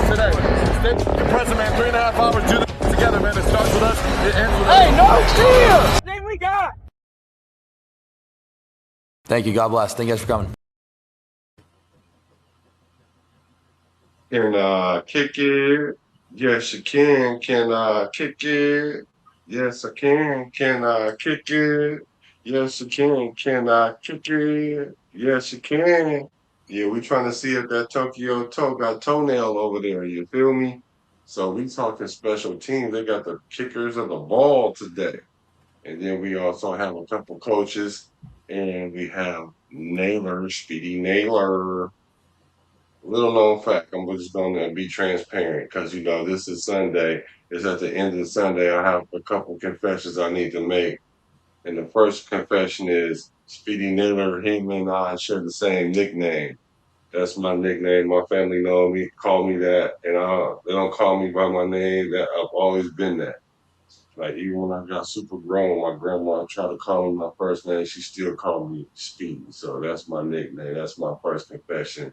today. Stick compressor, man. 3.5 hours. Do this together, man. It starts with us. It ends with us. Hey, no chill. Thing we got. Thank you. God bless. Thank you guys for coming. Can kick it? Yes, you can. Can kick it? Yes, I can. Can kick it? Yes, you can. Can kick it? Yes, you can. Yeah, we trying to see if that Tokyo toe got toenail over there. You feel me? So we talking special teams. They got the kickers of the ball today. And then we also have a couple coaches, and we have Nailor, Speedy Nailor. Little known fact, I'm just going to be transparent because, this is Sunday. It's at the end of Sunday. I have a couple confessions I need to make. And the first confession is Speedy Nailor, him and I share the same nickname. That's my nickname. My family call me that. And they don't call me by my name. That I've always been that. Like, even when I got super grown, my grandma tried to call me my first name. She still called me Speedy. So that's my nickname. That's my first confession.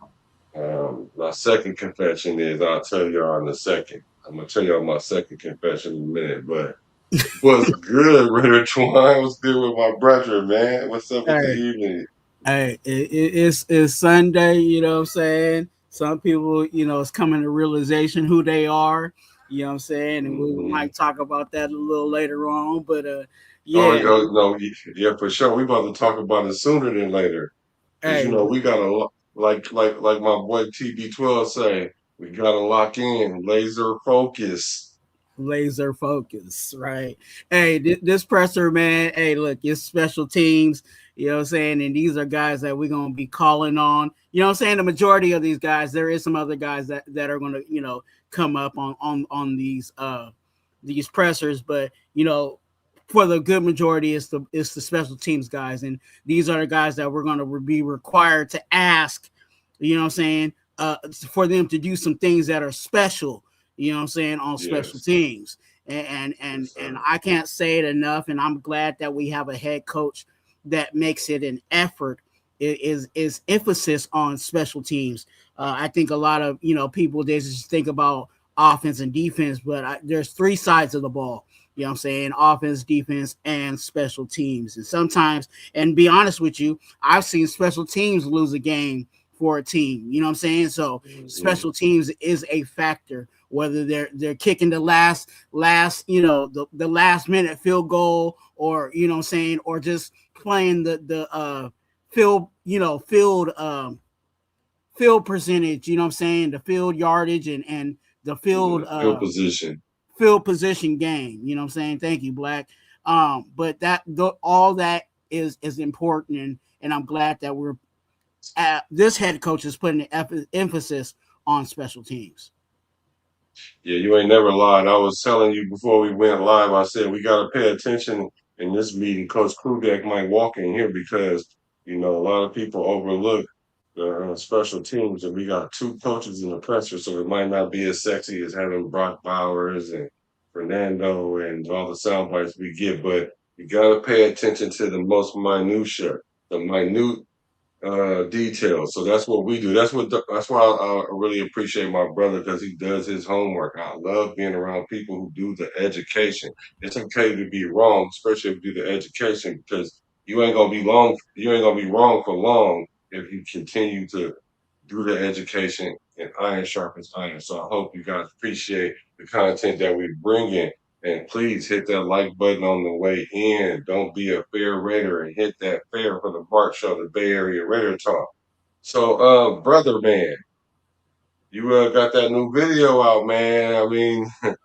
My second confession is I'll tell y'all in a second. I'm gonna tell y'all my second confession in a minute, but what's good, Raider Twuan? What's good with my brother, man? What's up with the evening? Hey, it's Sunday, you know what I'm saying? Some people, it's coming to realization who they are, you know what I'm saying? And we might talk about that a little later on, but yeah. Oh, no, yeah, for sure. We about to talk about it sooner than later. Because we got a like my boy TB12 say, we gotta lock in, laser focus. Laser focus, right? Hey, this presser, man. Hey, look, it's special teams, you know what I'm saying? And these are guys that we're gonna be calling on. You know what I'm saying? The majority of these guys, there is some other guys that are gonna, come up on these pressers, but for the good majority, it's the special teams guys, and these are the guys that we're going to be required to ask, you know what I'm saying, for them to do some things that are special, you know what I'm saying, on special teams. And I can't say it enough, and I'm glad that we have a head coach that makes it an effort. Is emphasis on special teams. I think a lot of people, they just think about offense and defense, but there's three sides of the ball. You know what I'm saying? Offense, defense, and special teams. And sometimes, and be honest with you, I've seen special teams lose a game for a team. You know what I'm saying? So special teams is a factor, whether they're kicking the last the last minute field goal, or you know what I'm saying, or just playing the field percentage, you know what I'm saying, the field yardage and the field position game, you know what I'm saying. Thank you, Black. But all that is important, and I'm glad that we're this head coach is putting the emphasis on special teams. Yeah, you ain't never lied. I was telling you before we went live, I said we got to pay attention in this meeting. Coach Krugak might walk in here because, a lot of people overlook the special teams, and we got two coaches in the presser, so it might not be as sexy as having Brock Bowers and Fernando and all the sound bites we get, but you got to pay attention to the most minutia, the minute details. So that's what we do. That's why I really appreciate my brother, because he does his homework. I love being around people who do the education. It's okay to be wrong, especially if you do the education, because you ain't gonna be wrong for long if you continue to do the education, and iron sharpens iron. So I hope you guys appreciate the content that we bring in. And please hit that like button on the way in. Don't be a fair Raider, and hit that fair for the Bart Show, the Bay Area Raider Talk. So, brother man, you got that new video out, man. I mean, I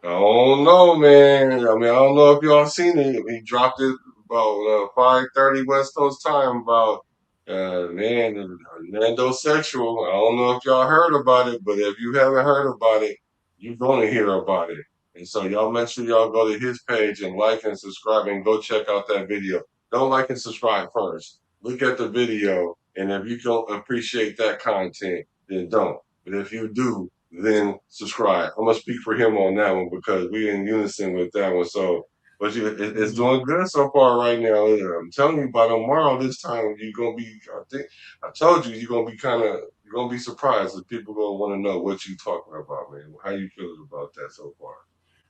don't know, man. I mean, I don't know if y'all seen it. He dropped it about 5:30 West Coast time about Nando sexual. I don't know if y'all heard about it, but if you haven't heard about it, you're gonna hear about it. And so y'all make sure y'all go to his page and like and subscribe and go check out that video. Don't like and subscribe first. Look at the video, and if you don't appreciate that content, then don't. But if you do, then subscribe. I'm gonna speak for him on that one because we're in unison with that one. So, but it's doing good so far right now. I'm telling you, by tomorrow this time you're gonna be. I think I told you you're gonna You're gonna be surprised if people gonna want to know what you talking about, man. How you feeling about that so far?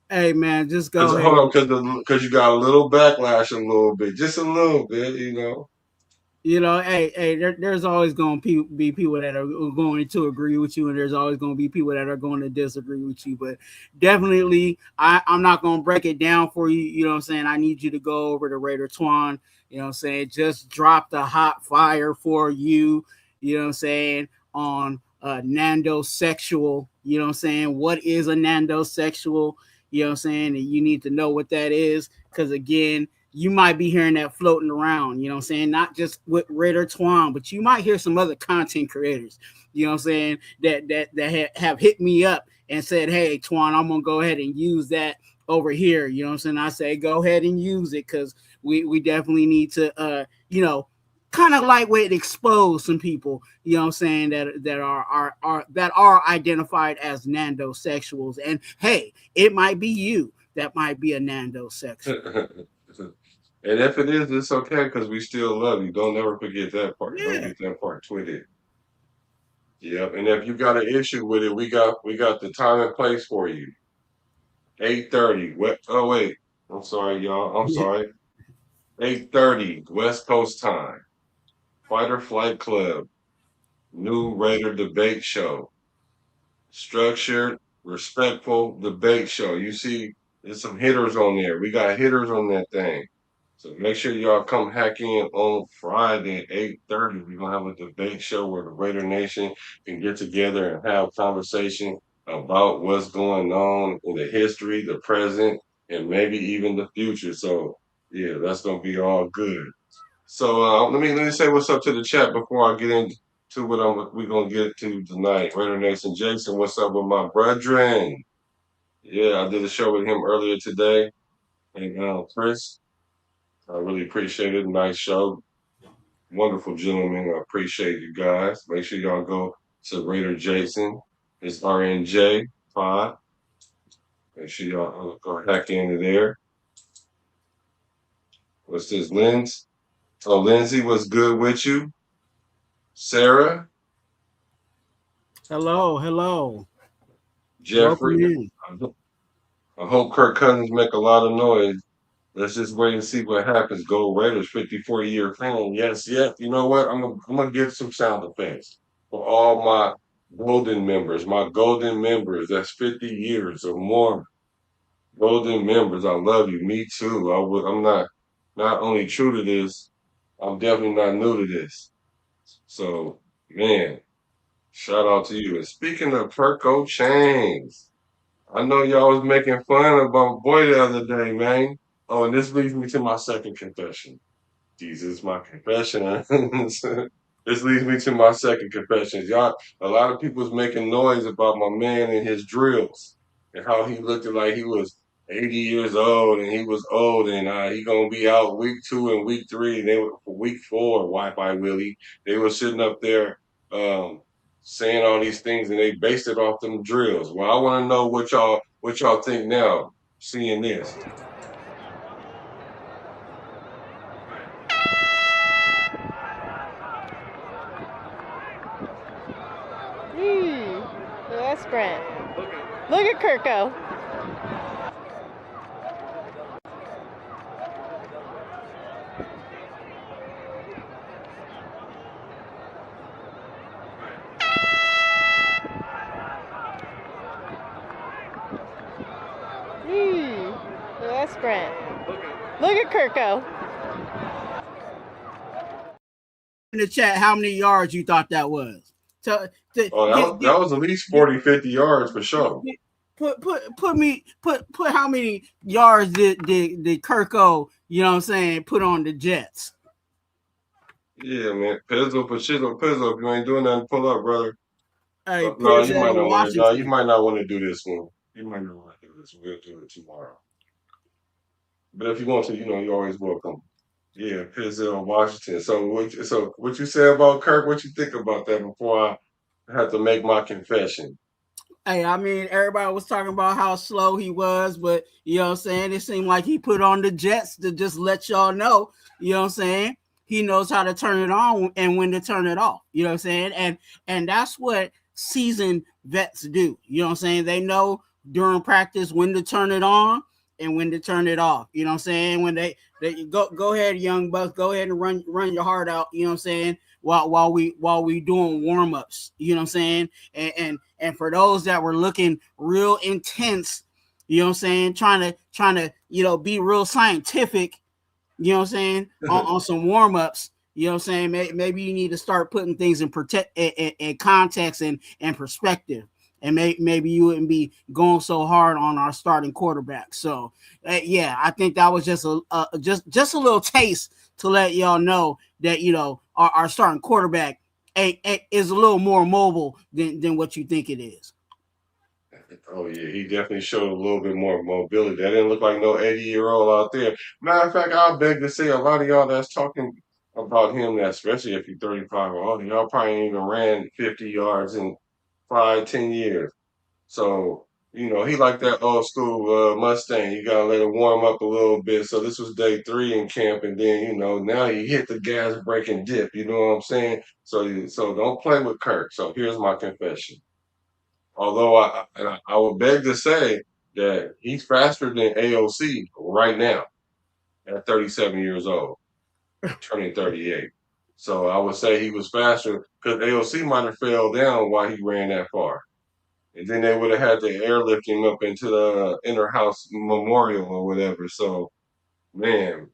Hey man, just go ahead. Hold on, because you got a little backlash, a little bit, just a little bit, you know. Hey, there's always going to be people that are going to agree with you, and there's always going to be people that are going to disagree with you. But definitely, I'm not going to break it down for you. You know what I'm saying? I need you to go over to Raider Twuan. You know what I'm saying? Just drop the hot fire for you. You know what I'm saying? On Nando sexual. You know what I'm saying? What is a Nando sexual? You know what I'm saying? And you need to know what that is, because again, you might be hearing that floating around, you know what I'm saying? Not just with Raider Twuan, but you might hear some other content creators, you know what I'm saying, that have hit me up and said, hey, Twuan, I'm going to go ahead and use that over here. You know what I'm saying? I say, go ahead and use it, because we definitely need to, kind of lightweight expose some people, you know what I'm saying, that are identified as Nando sexuals. And hey, it might be you that might be a Nando sexual. And if it is, it's okay, because we still love you. Don't ever forget that part. Yeah. Don't get that part twisted. Yep. And if you got an issue with it, we got the time and place for you. 8:30. What? Oh wait. I'm sorry, y'all. I'm sorry. 8:30 West Coast time. Fight or Flight Club. New Raider debate show. Structured, respectful debate show. You see, there's some hitters on there. We got hitters on that thing. So make sure y'all come hack in on Friday at 8:30. We're gonna have a debate show where the Raider Nation can get together and have conversation about what's going on in the history, the present, and maybe even the future. So yeah, that's gonna be all good. So let me say what's up to the chat before I get into what we're gonna get to tonight. Raider Nation, Jason, what's up with my brethren? Yeah, I did a show with him earlier today, and Chris. I really appreciate it. Nice show. Wonderful gentleman. I appreciate you guys. Make sure y'all go to Raider Jason. It's RNJ Pod. Make sure y'all go hack into there. What's this, Linz? Oh, Lindsay, what's good with you? Sarah? Hello. Jeffrey? I hope Kirk Cousins make a lot of noise. Let's just wait and see what happens. Go Raiders, 54-year fan. Yes. You know what? I'm gonna get some sound effects for all my golden members. My golden members. That's 50 years or more. Golden members. I love you. Me too. I'm not only true to this. I'm definitely not new to this. So man, shout out to you. And speaking of Perko Chains, I know y'all was making fun of my boy the other day, man. Oh, and this leads me to my second confession. Jesus, my confession. This leads me to my second confession. Y'all, a lot of people's making noise about my man and his drills and how he looked like he was 80 years old and he was old and he gonna be out week 2 and week 3. And they were for week 4, Wi-Fi Willie. They were sitting up there saying all these things and they based it off them drills. Well, I want to know what y'all think now, seeing this. That's Brent. Look at Kirko. That's Brent. Look at Kirko. In the chat, how many yards you thought that was? That was at least 40, 50 yards for sure. Put how many yards did Kirko, you know what I'm saying, put on the Jets? Yeah, man. Pizzo, if you ain't doing nothing, pull up, brother. Hey, No, you might not want to. No, you might not want to do this one. You might not want to do this. We'll do it tomorrow. But if you want to, you're always welcome. Yeah, Pizzo, Washington. So what you say about Kirk? What you think about that before I have to make my confession? Hey, I mean, everybody was talking about how slow he was, but you know what I'm saying? It seemed like he put on the Jets to just let y'all know, you know what I'm saying? he knows how to turn it on and when to turn it off. You know what I'm saying? And that's what seasoned vets do. You know what I'm saying? They know during practice when to turn it on and when to turn it off. You know what I'm saying? When they go ahead, young bucks, go ahead and run your heart out. You know what I'm saying? While we doing warm-ups. You know what I'm saying? And for those that were looking real intense, you know what I'm saying, trying to be real scientific, you know what I'm saying, on some warm-ups, you know what I'm saying, maybe you need to start putting things in context and perspective, and maybe you wouldn't be going so hard on our starting quarterback. So yeah, I think that was just a little taste to let y'all know that our starting quarterback is a little more mobile than what you think it is. Oh yeah, he definitely showed a little bit more mobility. That didn't look like no 80-year-old out there. Matter of fact, I beg to say a lot of y'all that's talking about him, especially if you're 35 or older, y'all probably ain't even ran 50 yards in 5, 10 years. So, he like that old school Mustang. You gotta let it warm up a little bit. So this was day 3 in camp, and then now you hit the gas brake and dip. You know what I'm saying? So don't play with Kirk. So here's my confession. Although I would beg to say that he's faster than AOC right now at 37 years old, turning 38. So I would say he was faster because AOC might have fell down while he ran that far. And then they would have had to airlift him up into the inner-house memorial or whatever. So, man,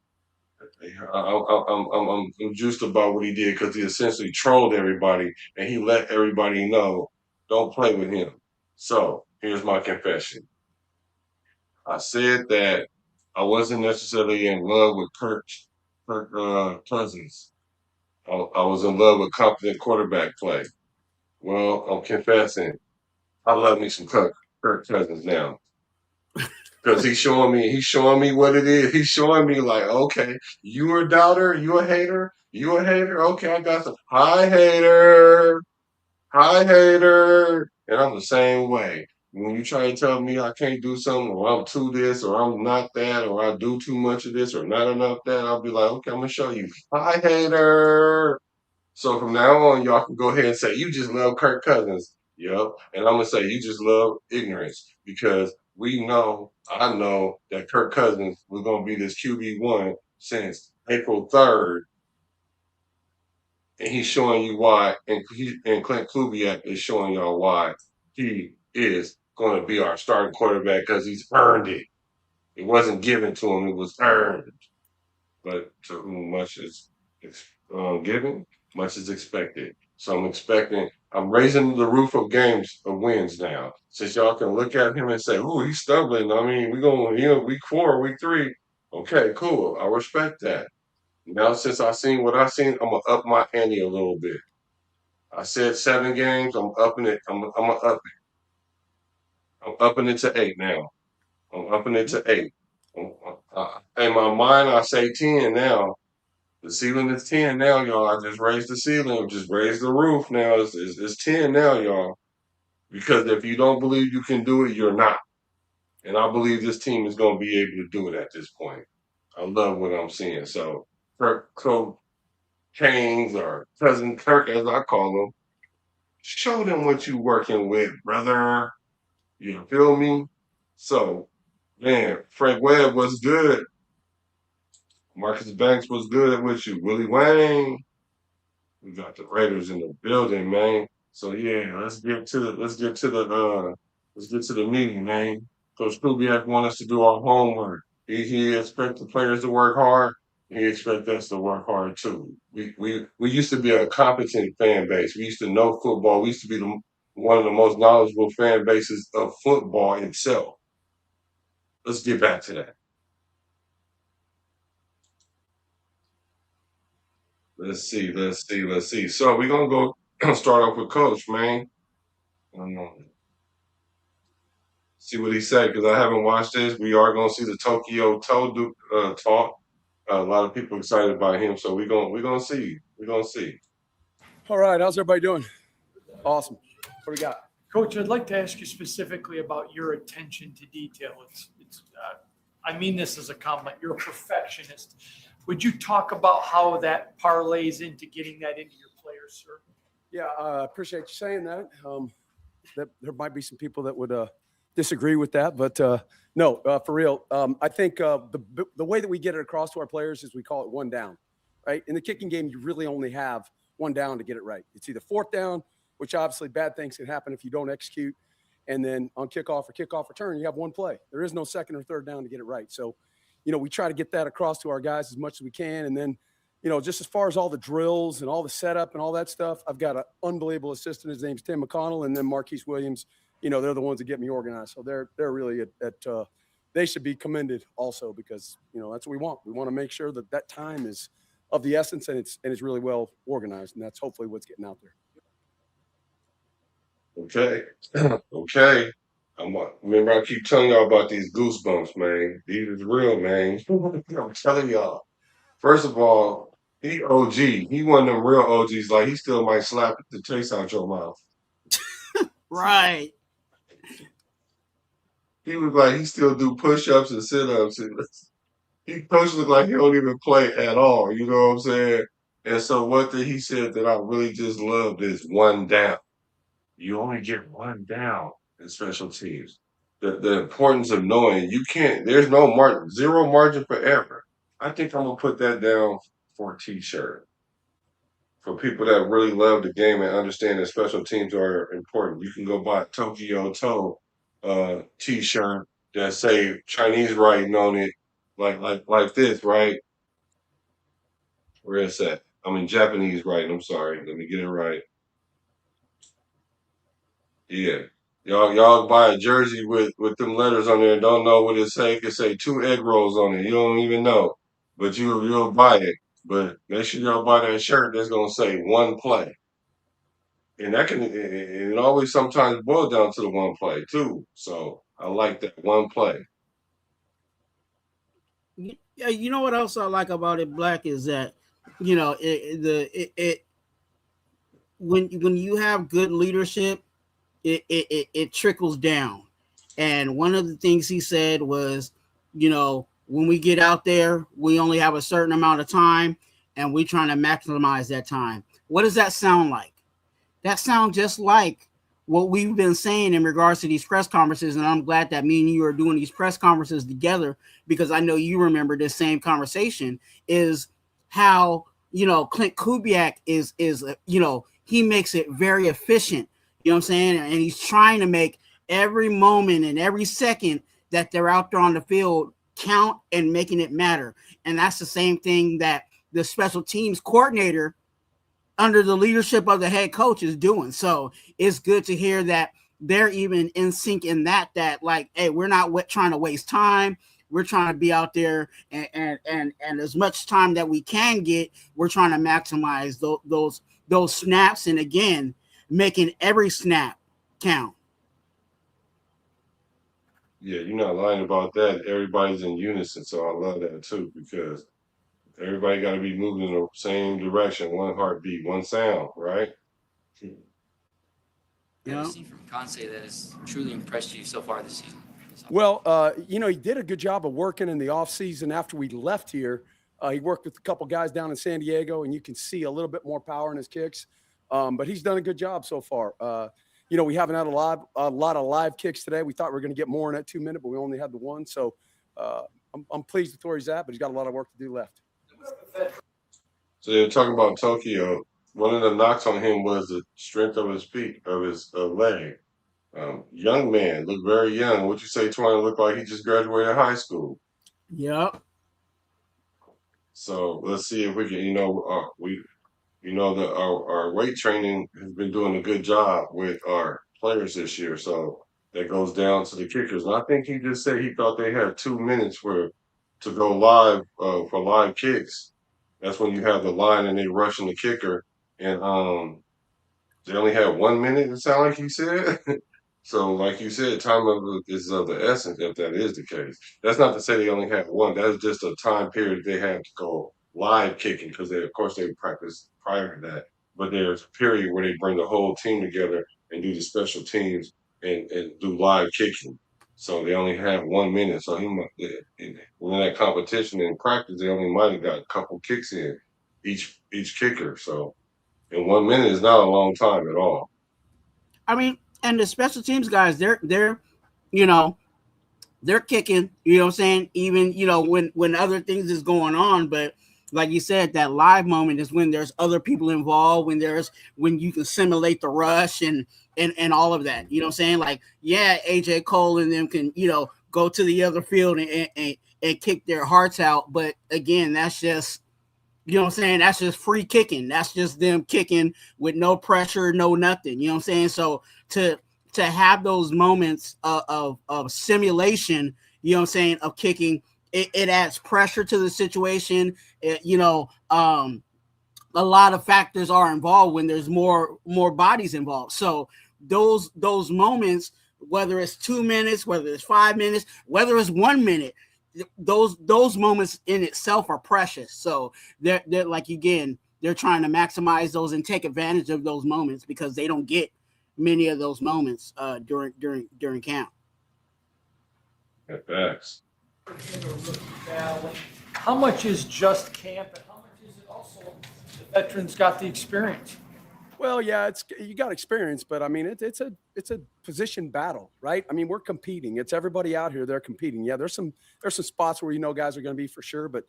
I'm juiced about what he did because he essentially trolled everybody and he let everybody know, don't play with him. So, here's my confession. I said that I wasn't necessarily in love with Kirk Cousins. I was in love with competent quarterback play. Well, I'm confessing. I love me some Kirk Cousins now. Because he's showing me what it is. He's showing me like, okay, you a doubter, you a hater, okay, I got some hi hater, and I'm the same way. When you try to tell me I can't do something, or I'm too this, or I'm not that, or I do too much of this, or not enough that, I'll be like, okay, I'm gonna show you. Hi hater. So from now on, y'all can go ahead and say, you just love Kirk Cousins. Yep. And I'm going to say, you just love ignorance because I know that Kirk Cousins was going to be this QB1 since April 3rd. And he's showing you why. And Clint Kubiak is showing y'all why he is going to be our starting quarterback because he's earned it. It wasn't given to him. It was earned. But to whom much is given, much is expected. So I'm raising the roof of wins now. Since y'all can look at him and say, "Ooh, he's stumbling." I mean, week 4, week 3. Okay, cool. I respect that. Now, since I seen what I seen, I'm gonna up my ante a little bit. I said 7 games. I'm upping it. I'm gonna up it. I'm upping it to 8 now. I'm upping it to 8. In my mind, I say 10 now. The ceiling is 10 now, y'all. I just raised the ceiling, just raised the roof now. It's 10 now, y'all. Because if you don't believe you can do it, you're not. And I believe this team is going to be able to do it at this point. I love what I'm seeing. So, Kirk Canes, or Cousin Kirk, as I call him, show them what you working with, brother. You feel me? So, man, Frank Webb was good. Marcus Banks was good with you. Willie Wayne. We got the Raiders in the building, man. So yeah, let's get to the meeting, man. Coach Kubiak wants us to do our homework. He expects the players to work hard. He expects us to work hard too. We used to be a competent fan base. We used to know football. We used to be one of the most knowledgeable fan bases of football itself. Let's get back to that. Let's see. So we're gonna go start off with Coach, man. See what he said because I haven't watched this. We are gonna see the Tokyo Toe talk. A lot of people excited about him, so we're gonna see. We're gonna see. All right, how's everybody doing? Awesome. What do we got? Coach, I'd like to ask you specifically about your attention to detail. I mean this as a compliment. You're a perfectionist. Would you talk about how that parlays into getting that into your players, sir? Yeah, I appreciate you saying that. That there might be some people that would disagree with that, but no, for real. I think the way that we get it across to our players is we call it one down, right? In the kicking game, you really only have one down to get it right. It's either fourth down, which obviously bad things can happen if you don't execute, and then on kickoff or kickoff return, you have one play. There is no second or third down to get it right. So, we try to get that across to our guys as much as we can, and then just as far as all the drills and all the setup and all that stuff, I've got an unbelievable assistant. His name's Tim McConnell, and then Marquise Williams. They're the ones that get me organized. So they're really they should be commended also because, that's what we want. We want to make sure that time is of the essence and it's really well organized, and that's hopefully what's getting out there. Okay. Okay. Remember, I keep telling y'all about these goosebumps, man. These is real, man. I'm telling y'all. First of all, he OG. He one of them real OGs. Like, he still might slap the taste out your mouth. Right. He was like, he still do push-ups and sit-ups. He coach look like he don't even play at all. You know what I'm saying? And so what he said that I really just loved is one down. You only get one down in special teams. The importance of knowing there's no zero margin for error. I think I'm gonna put that down for a t-shirt. For people that really love the game and understand that special teams are important. You can go buy a Tokyo Toe t-shirt that say Chinese writing on it, like this, right? Where is that? I mean Japanese writing, I'm sorry. Let me get it right. Yeah. Y'all buy a jersey with them letters on there and don't know what it say. It could say 2 egg rolls on it. You don't even know. But you'll buy it. But make sure y'all buy that shirt that's gonna say one play. And it always sometimes boils down to the one play too. So I like that one play. Yeah, you know what else I like about it, Black, is that when you have good leadership, it trickles down. And one of the things he said was, when we get out there, we only have a certain amount of time, and we're trying to maximize that time. What does that sound like? That sounds just like what we've been saying in regards to these press conferences, and I'm glad that me and you are doing these press conferences together because I know you remember this same conversation, is how, Clint Kubiak is he makes it very efficient, you know what I'm saying? And he's trying to make every moment and every second that they're out there on the field count and making it matter. And that's the same thing that the special teams coordinator under the leadership of the head coach is doing. So it's good to hear that they're even in sync in that like, hey, we're not trying to waste time. We're trying to be out there and as much time that we can get, we're trying to maximize those snaps. And again, making every snap count. Yeah, you're not lying about that. Everybody's in unison, so I love that too because everybody got to be moving in the same direction, one heartbeat, one sound, right? What have you seen from Kansai that has truly impressed you so far this season? Well, he did a good job of working in the offseason after we left here. He worked with a couple guys down in San Diego, and you can see a little bit more power in his kicks. But he's done a good job so far. We haven't had a lot of live kicks today. We thought we were going to get more in that 2 minute, but we only had the one. So I'm pleased with where he's at, but he's got a lot of work to do left. So they're talking about Tokyo. One of the knocks on him was the strength of his feet, of his leg. Young man, looked very young. What you say, Twuan, looked like he just graduated high school. Yep. So let's see if we can, our weight training has been doing a good job with our players this year. So that goes down to the kickers. And I think he just said he thought they had 2 minutes to go live for live kicks. That's when you have the line and they rushing the kicker. And they only had 1 minute, it sounded like he said. So like you said, time is of the essence if that is the case. That's not to say they only had one. That's just a time period they had to go live kicking because of course they practiced prior to that. But there's a period where they bring the whole team together and do the special teams and do live kicking. So they only have 1 minute. So in that competition in practice, they only might have got a couple kicks in each kicker. So in 1 minute is not a long time at all. I mean, and the special teams guys, they're you know, they're kicking, you know what I'm saying? Even, you know, when other things is going on, but like you said, that live moment is when there's other people involved, when you can simulate the rush and all of that. You know what I'm saying? Like, yeah, AJ Cole and them can, you know, go to the other field and kick their hearts out. But again, that's just, you know what I'm saying? That's just free kicking. That's just them kicking with no pressure, no nothing. You know what I'm saying? So to have those moments of simulation, you know what I'm saying, of kicking, it adds pressure to the situation. You know, a lot of factors are involved when there's more bodies involved. So those moments, whether it's 2 minutes, whether it's 5 minutes, whether it's 1 minute, those moments in itself are precious. So they're like, again, they're trying to maximize those and take advantage of those moments because they don't get many of those moments during camp. Facts. How much is just camp, and how much is it also the veterans got the experience? Well, yeah, you got experience, but I mean, it's a position battle, right? I mean, we're competing. It's everybody out here. They're competing. Yeah, there's some spots where guys are going to be for sure, but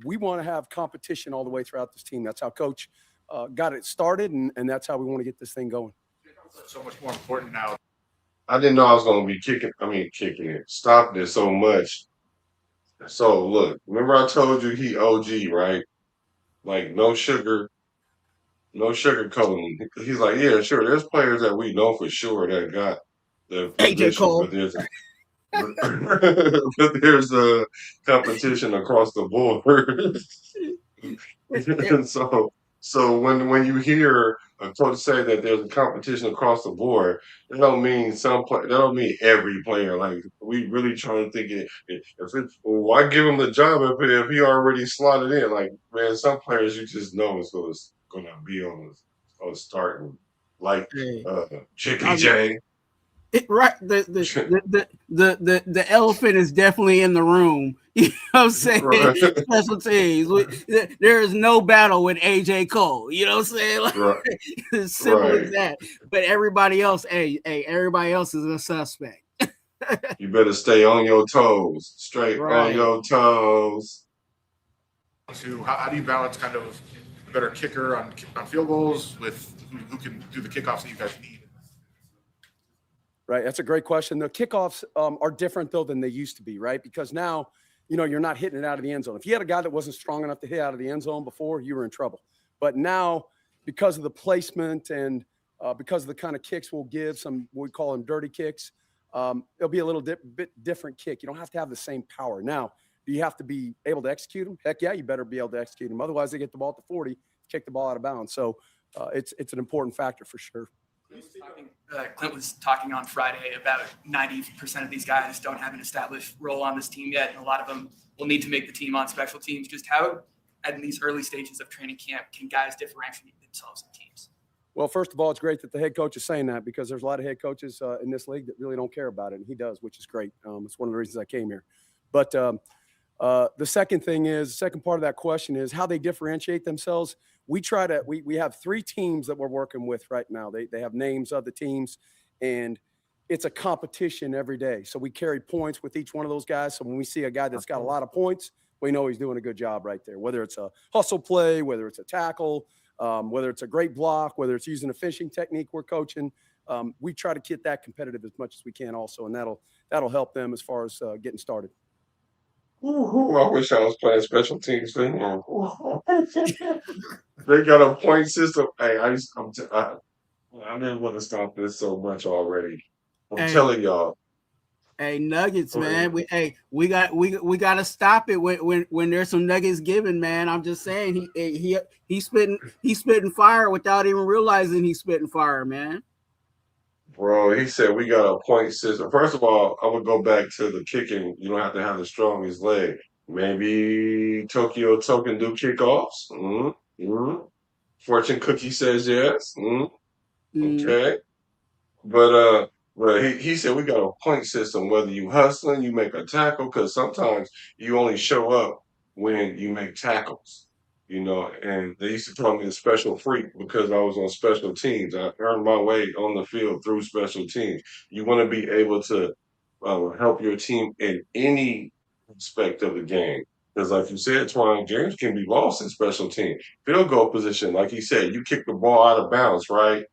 we want to have competition all the way throughout this team. That's how Coach got it started, and that's how we want to get this thing going. So much more important now. I didn't know I was going to be kicking it, stopping it so much. So look, remember I told you he OG, right? Like no sugar coating. He's like, yeah, sure. There's players that we know for sure that got the AJ position, Cole. but there's a competition across the board. And so when you hear a coach say that there's a competition across the board, that don't mean that don't mean every player. Like we really trying to think why give him the job if he already slotted in? Like, man, some players you just know is gonna be on the starting, like Chickly J. Right, the elephant is definitely in the room. You know what I'm saying? Right. Special teams. There is no battle with AJ Cole. You know what I'm saying? Like, Right. as simple Right. as that. But everybody else, everybody else is a suspect. You better stay on your toes, straight Right. on your toes. How do you balance kind of a better kicker on field goals with who can do the kickoffs that you guys need? Right, that's a great question. The kickoffs are different though than they used to be, right? Because now, you're not hitting it out of the end zone. If you had a guy that wasn't strong enough to hit out of the end zone before, you were in trouble. But now, because of the placement and because of the kind of kicks we'll give, we call them dirty kicks, it'll be a little bit different kick. You don't have to have the same power. Now, do you have to be able to execute them? Heck yeah, you better be able to execute them. Otherwise, they get the ball at the 40, kick the ball out of bounds. So it's an important factor for sure. Clint was talking on Friday about 90% of these guys don't have an established role on this team yet, and a lot of them will need to make the team on special teams. Just how, in these early stages of training camp, can guys differentiate themselves in teams? Well, first of all, it's great that the head coach is saying that because there's a lot of head coaches in this league that really don't care about it, and he does, which is great. It's one of the reasons I came here. But the second part of that question is how they differentiate themselves. We have 3 teams that we're working with right now. They have names of the teams, and it's a competition every day. So we carry points with each one of those guys. So when we see a guy that's got a lot of points, we know he's doing a good job right there, whether it's a hustle play, whether it's a tackle, whether it's a great block, whether it's using a fishing technique we're coaching. We try to get that competitive as much as we can also, and that'll help them as far as getting started. Ooh, I wish I was playing special teams for him. They got a point system. Hey, I didn't want to stop this so much already. I'm telling y'all. Hey, Nuggets, man. We got to stop it when there's some Nuggets given, man. I'm just saying he's spitting fire without even realizing he's spitting fire, man. Bro, he said we got a point system. First of all, I would go back to the kicking. You don't have to have the strongest leg. Maybe Tokyo Token do kickoffs. Fortune Cookie says yes. Okay. But But he said we got a point system, whether you hustling, you make a tackle, because sometimes you only show up when you make tackles, and they used to call me a special freak because I was on special teams. I earned my way on the field through special teams. You want to be able to help your team in any aspect of the game. Because like you said, Twine, games can be lost in special team. Field goal position, like he said, you kick the ball out of bounds, right?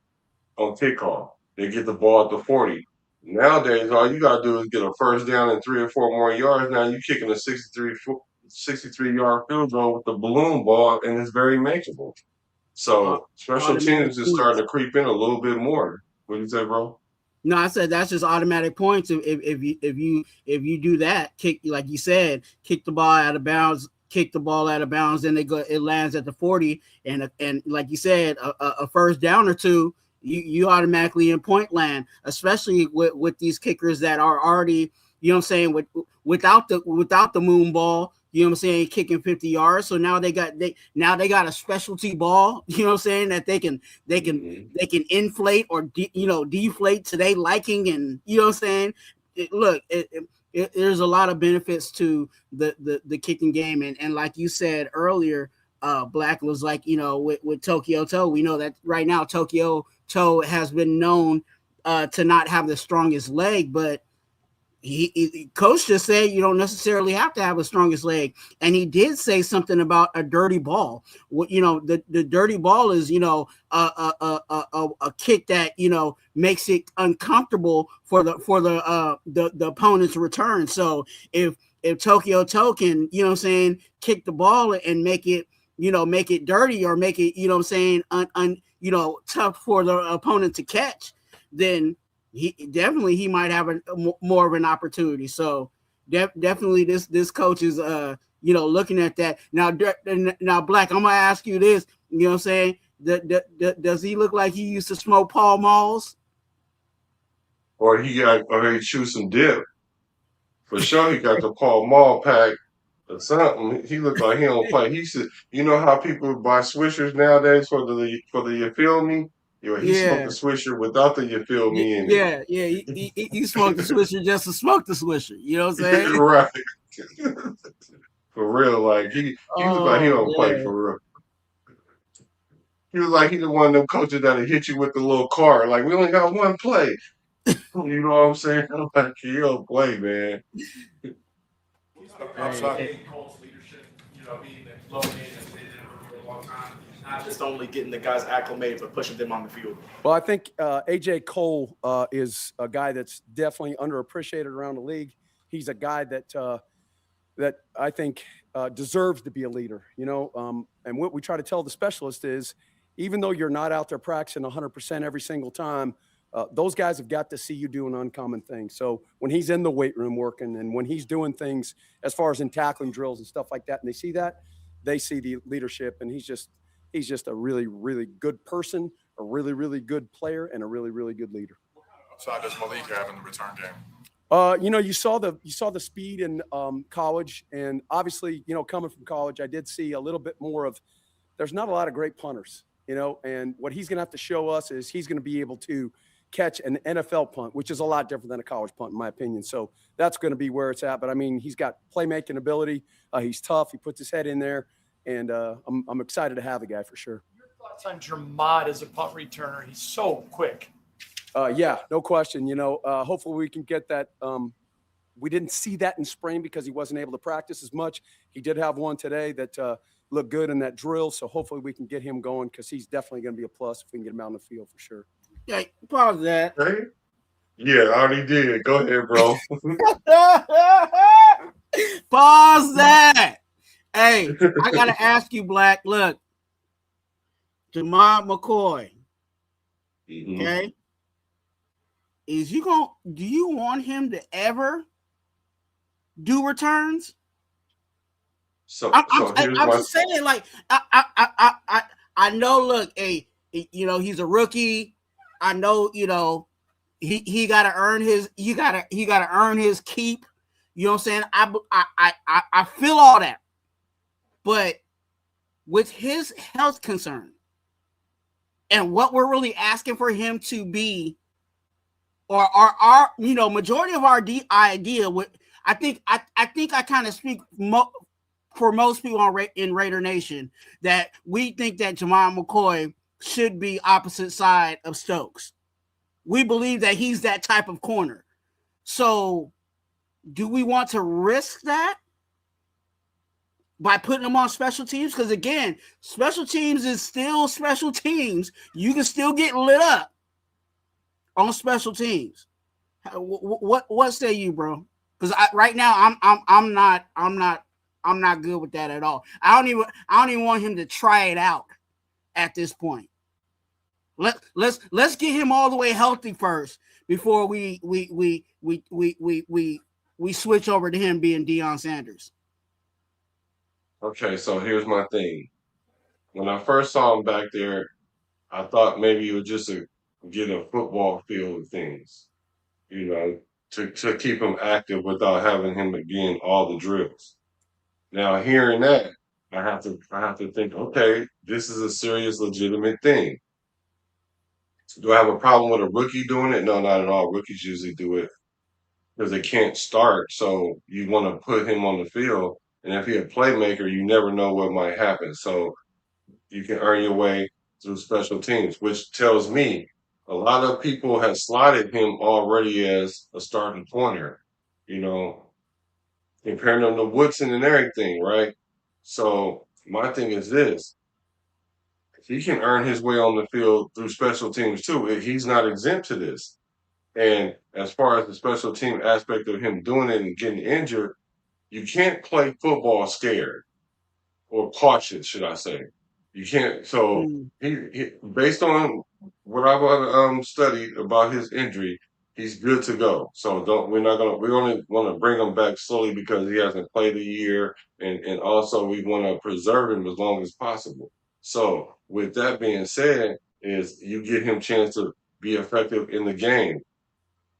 On kickoff. They get the ball at the 40. Nowadays, all you gotta do is get a first down and 3 or 4 more yards. Now you're kicking a 63-yard field goal with the balloon ball, and it's very makeable. Au- So special Automatic teams is points. starting to creep in a little bit more. What do you say, bro? No, I said that's just automatic points. If you do that, kick like you said, kick the ball out of bounds, then it lands at the 40, and like you said, a first down or two, you automatically in point land, especially with these kickers that are already, you know what I'm saying, without the moon ball, you know what I'm saying, kicking 50 yards. So now they got a specialty ball, you know what I'm saying, that they can inflate or deflate to their liking, and you know what I'm saying. There's a lot of benefits to the kicking game, and like you said earlier, Black was like, with Tokyo Toe, we know that right now Tokyo Toe has been known to not have the strongest leg, but coach just said you don't necessarily have to have the strongest leg, and he did say something about a dirty ball. The dirty ball is a kick that makes it uncomfortable for the opponent's return. So if Tokyo Toe can kick the ball and make it dirty, or make it tough for the opponent to catch, then he might have more of an opportunity. So definitely this coach is looking at that now. Black, I'm gonna ask you this, you know what I'm saying, does he look like he used to smoke Pall Malls, Or he chew some dip? For sure, he got the Paul Mall pack or something. He looked like he don't play. He said, you know how people buy Swishers nowadays for the you feel me? He smoked the Swisher without the you feel me in it. he smoked the Swisher just to smoke the Swisher, you know what I'm saying. Right. For real, like he looked like he don't play man. for real. He was like he the one of them coaches that'll hit you with the little card. Like, we only got one play. You know what I'm saying? I'm like, he don't play, man. Outside Colts leadership, being that low game and they did it for a long time, not just only getting the guys acclimated, but pushing them on the field. Well, I think AJ Cole is a guy that's definitely underappreciated around the league. He's a guy that I think deserves to be a leader, and what we try to tell the specialist is, even though you're not out there practicing 100% every single time, those guys have got to see you doing uncommon things. So when he's in the weight room working, and when he's doing things as far as in tackling drills and stuff like that, and they see the leadership, and he's just a really, really good person, a really, really good player, and a really, really good leader. Outside does Malik have in the return game? You saw the speed in college, and obviously, coming from college, I did see a little bit more of. There's not a lot of great punters, and what he's going to have to show us is he's going to be able to catch an NFL punt, which is a lot different than a college punt, in my opinion. So that's going to be where it's at. But I mean, he's got playmaking ability. He's tough. He puts his head in there, and I'm excited to have the guy for sure. Your thoughts on Jermod as a punt returner? He's so quick. Yeah, no question. Hopefully we can get that. We didn't see that in spring because he wasn't able to practice as much. He did have one today that looked good in that drill. So hopefully we can get him going, because he's definitely going to be a plus if we can get him out on the field for sure. Yeah, pause that. Hey? Yeah, I already did. Go ahead, bro. Pause that. Hey, I gotta ask you, Black. Look, Jamar McCoy. Mm-hmm. Okay. Do you want him to ever do returns? I'm just saying, like, I know, look, hey, he's a rookie. I know, he gotta earn his keep. You know what I'm saying? I feel all that. But with his health concern and what we're really asking for him to be or our majority of our idea. I think I kind of speak for most people in Raider Nation that we think that Jamal McCoy should be opposite side of Stokes. We believe that he's that type of corner. So do we want to risk that by putting him on special teams? Because again, special teams is still special teams. You can still get lit up on special teams. What say you, bro? Because right now I'm not good with that at all. I don't even want him to try it out at this point. Let's get him all the way healthy first before we switch over to him being Deion Sanders. Okay, so here's my thing. When I first saw him back there, I thought maybe it was just get a football feel of things, to keep him active without having him be in all the drills. Now, hearing that, I have to think, okay, this is a serious, legitimate thing. Do I have a problem with a rookie doing it? No, not at all. Rookies usually do it because they can't start, so you want to put him on the field. And if he's a playmaker, you never know what might happen. So you can earn your way through special teams, which tells me a lot of people have slotted him already as a starting corner, comparing him to Woodson and everything, right? So my thing is this. He can earn his way on the field through special teams too. He's not exempt to this. And as far as the special team aspect of him doing it and getting injured, you can't play football scared or cautious, should I say. You can't. So he based on what I've studied about his injury, he's good to go. So we only want to bring him back slowly because he hasn't played a year, and also we want to preserve him as long as possible. So with that being said, is you get him a chance to be effective in the game.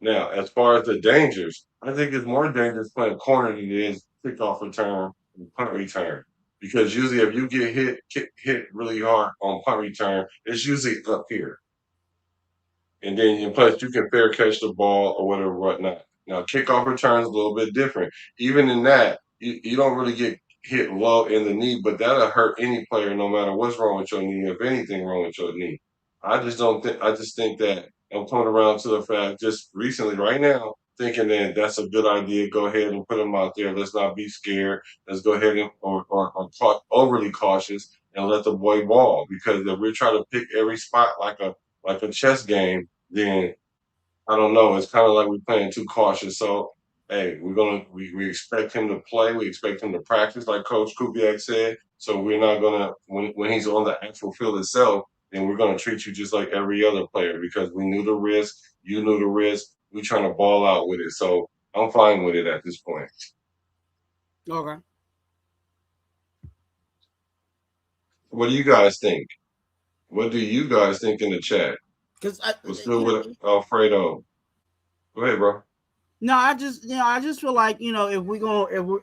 Now, as far as the dangers, I think it's more dangerous playing corner than it is kickoff return and punt return. Because usually if you get hit really hard on punt return, it's usually up here. And then plus you can fair catch the ball or whatnot. Now kickoff return is a little bit different. Even in that, you don't really get hit low in the knee, but that'll hurt any player no matter what's wrong with your knee, if anything wrong with your knee. I just think that I'm coming around to the fact just recently, right now, thinking that that's a good idea. Go ahead and put him out there. Let's not be scared. Let's go ahead and or overly cautious and let the boy ball. Because if we're trying to pick every spot like a chess game, then I don't know. It's kind of like we're playing too cautious. So hey, we expect him to play. We expect him to practice, like Coach Kubiak said. So we're not gonna when he's on the actual field itself, then we're gonna treat you just like every other player because we knew the risk. You knew the risk. We're trying to ball out with it. So I'm fine with it at this point. Okay. What do you guys think? What do you guys think in the chat? Because What's good with Alfredo? Go ahead, bro. No, I just feel like if we go,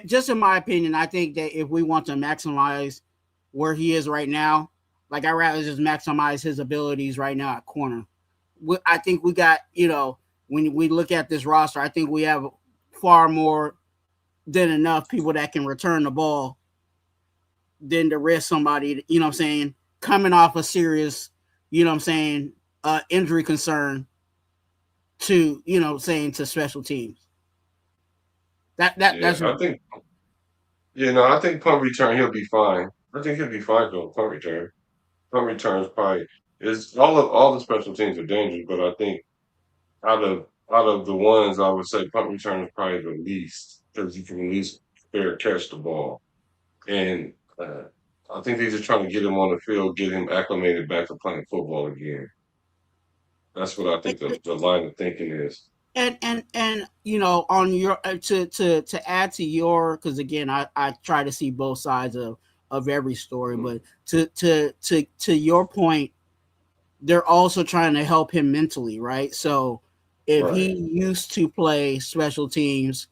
just in my opinion, I think that if we want to maximize where he is right now, like I'd rather just maximize his abilities right now at corner. I think we got when we look at this roster, I think we have far more than enough people that can return the ball than to risk somebody, coming off a serious, injury concern to, to special teams. That's I think. I think punt return he'll be fine. I think he'll be fine doing punt return. Punt return is probably all the special teams are dangerous, but I think out of the ones I would say punt return is probably the least because you can at least fair catch the ball. And I think they're just trying to get him on the field, get him acclimated back to playing football again. That's what I think the line of thinking is. And on your to add to your, because again I try to see both sides of every story, but to your point, they're also trying to help him mentally, right? So if he used to play special teams,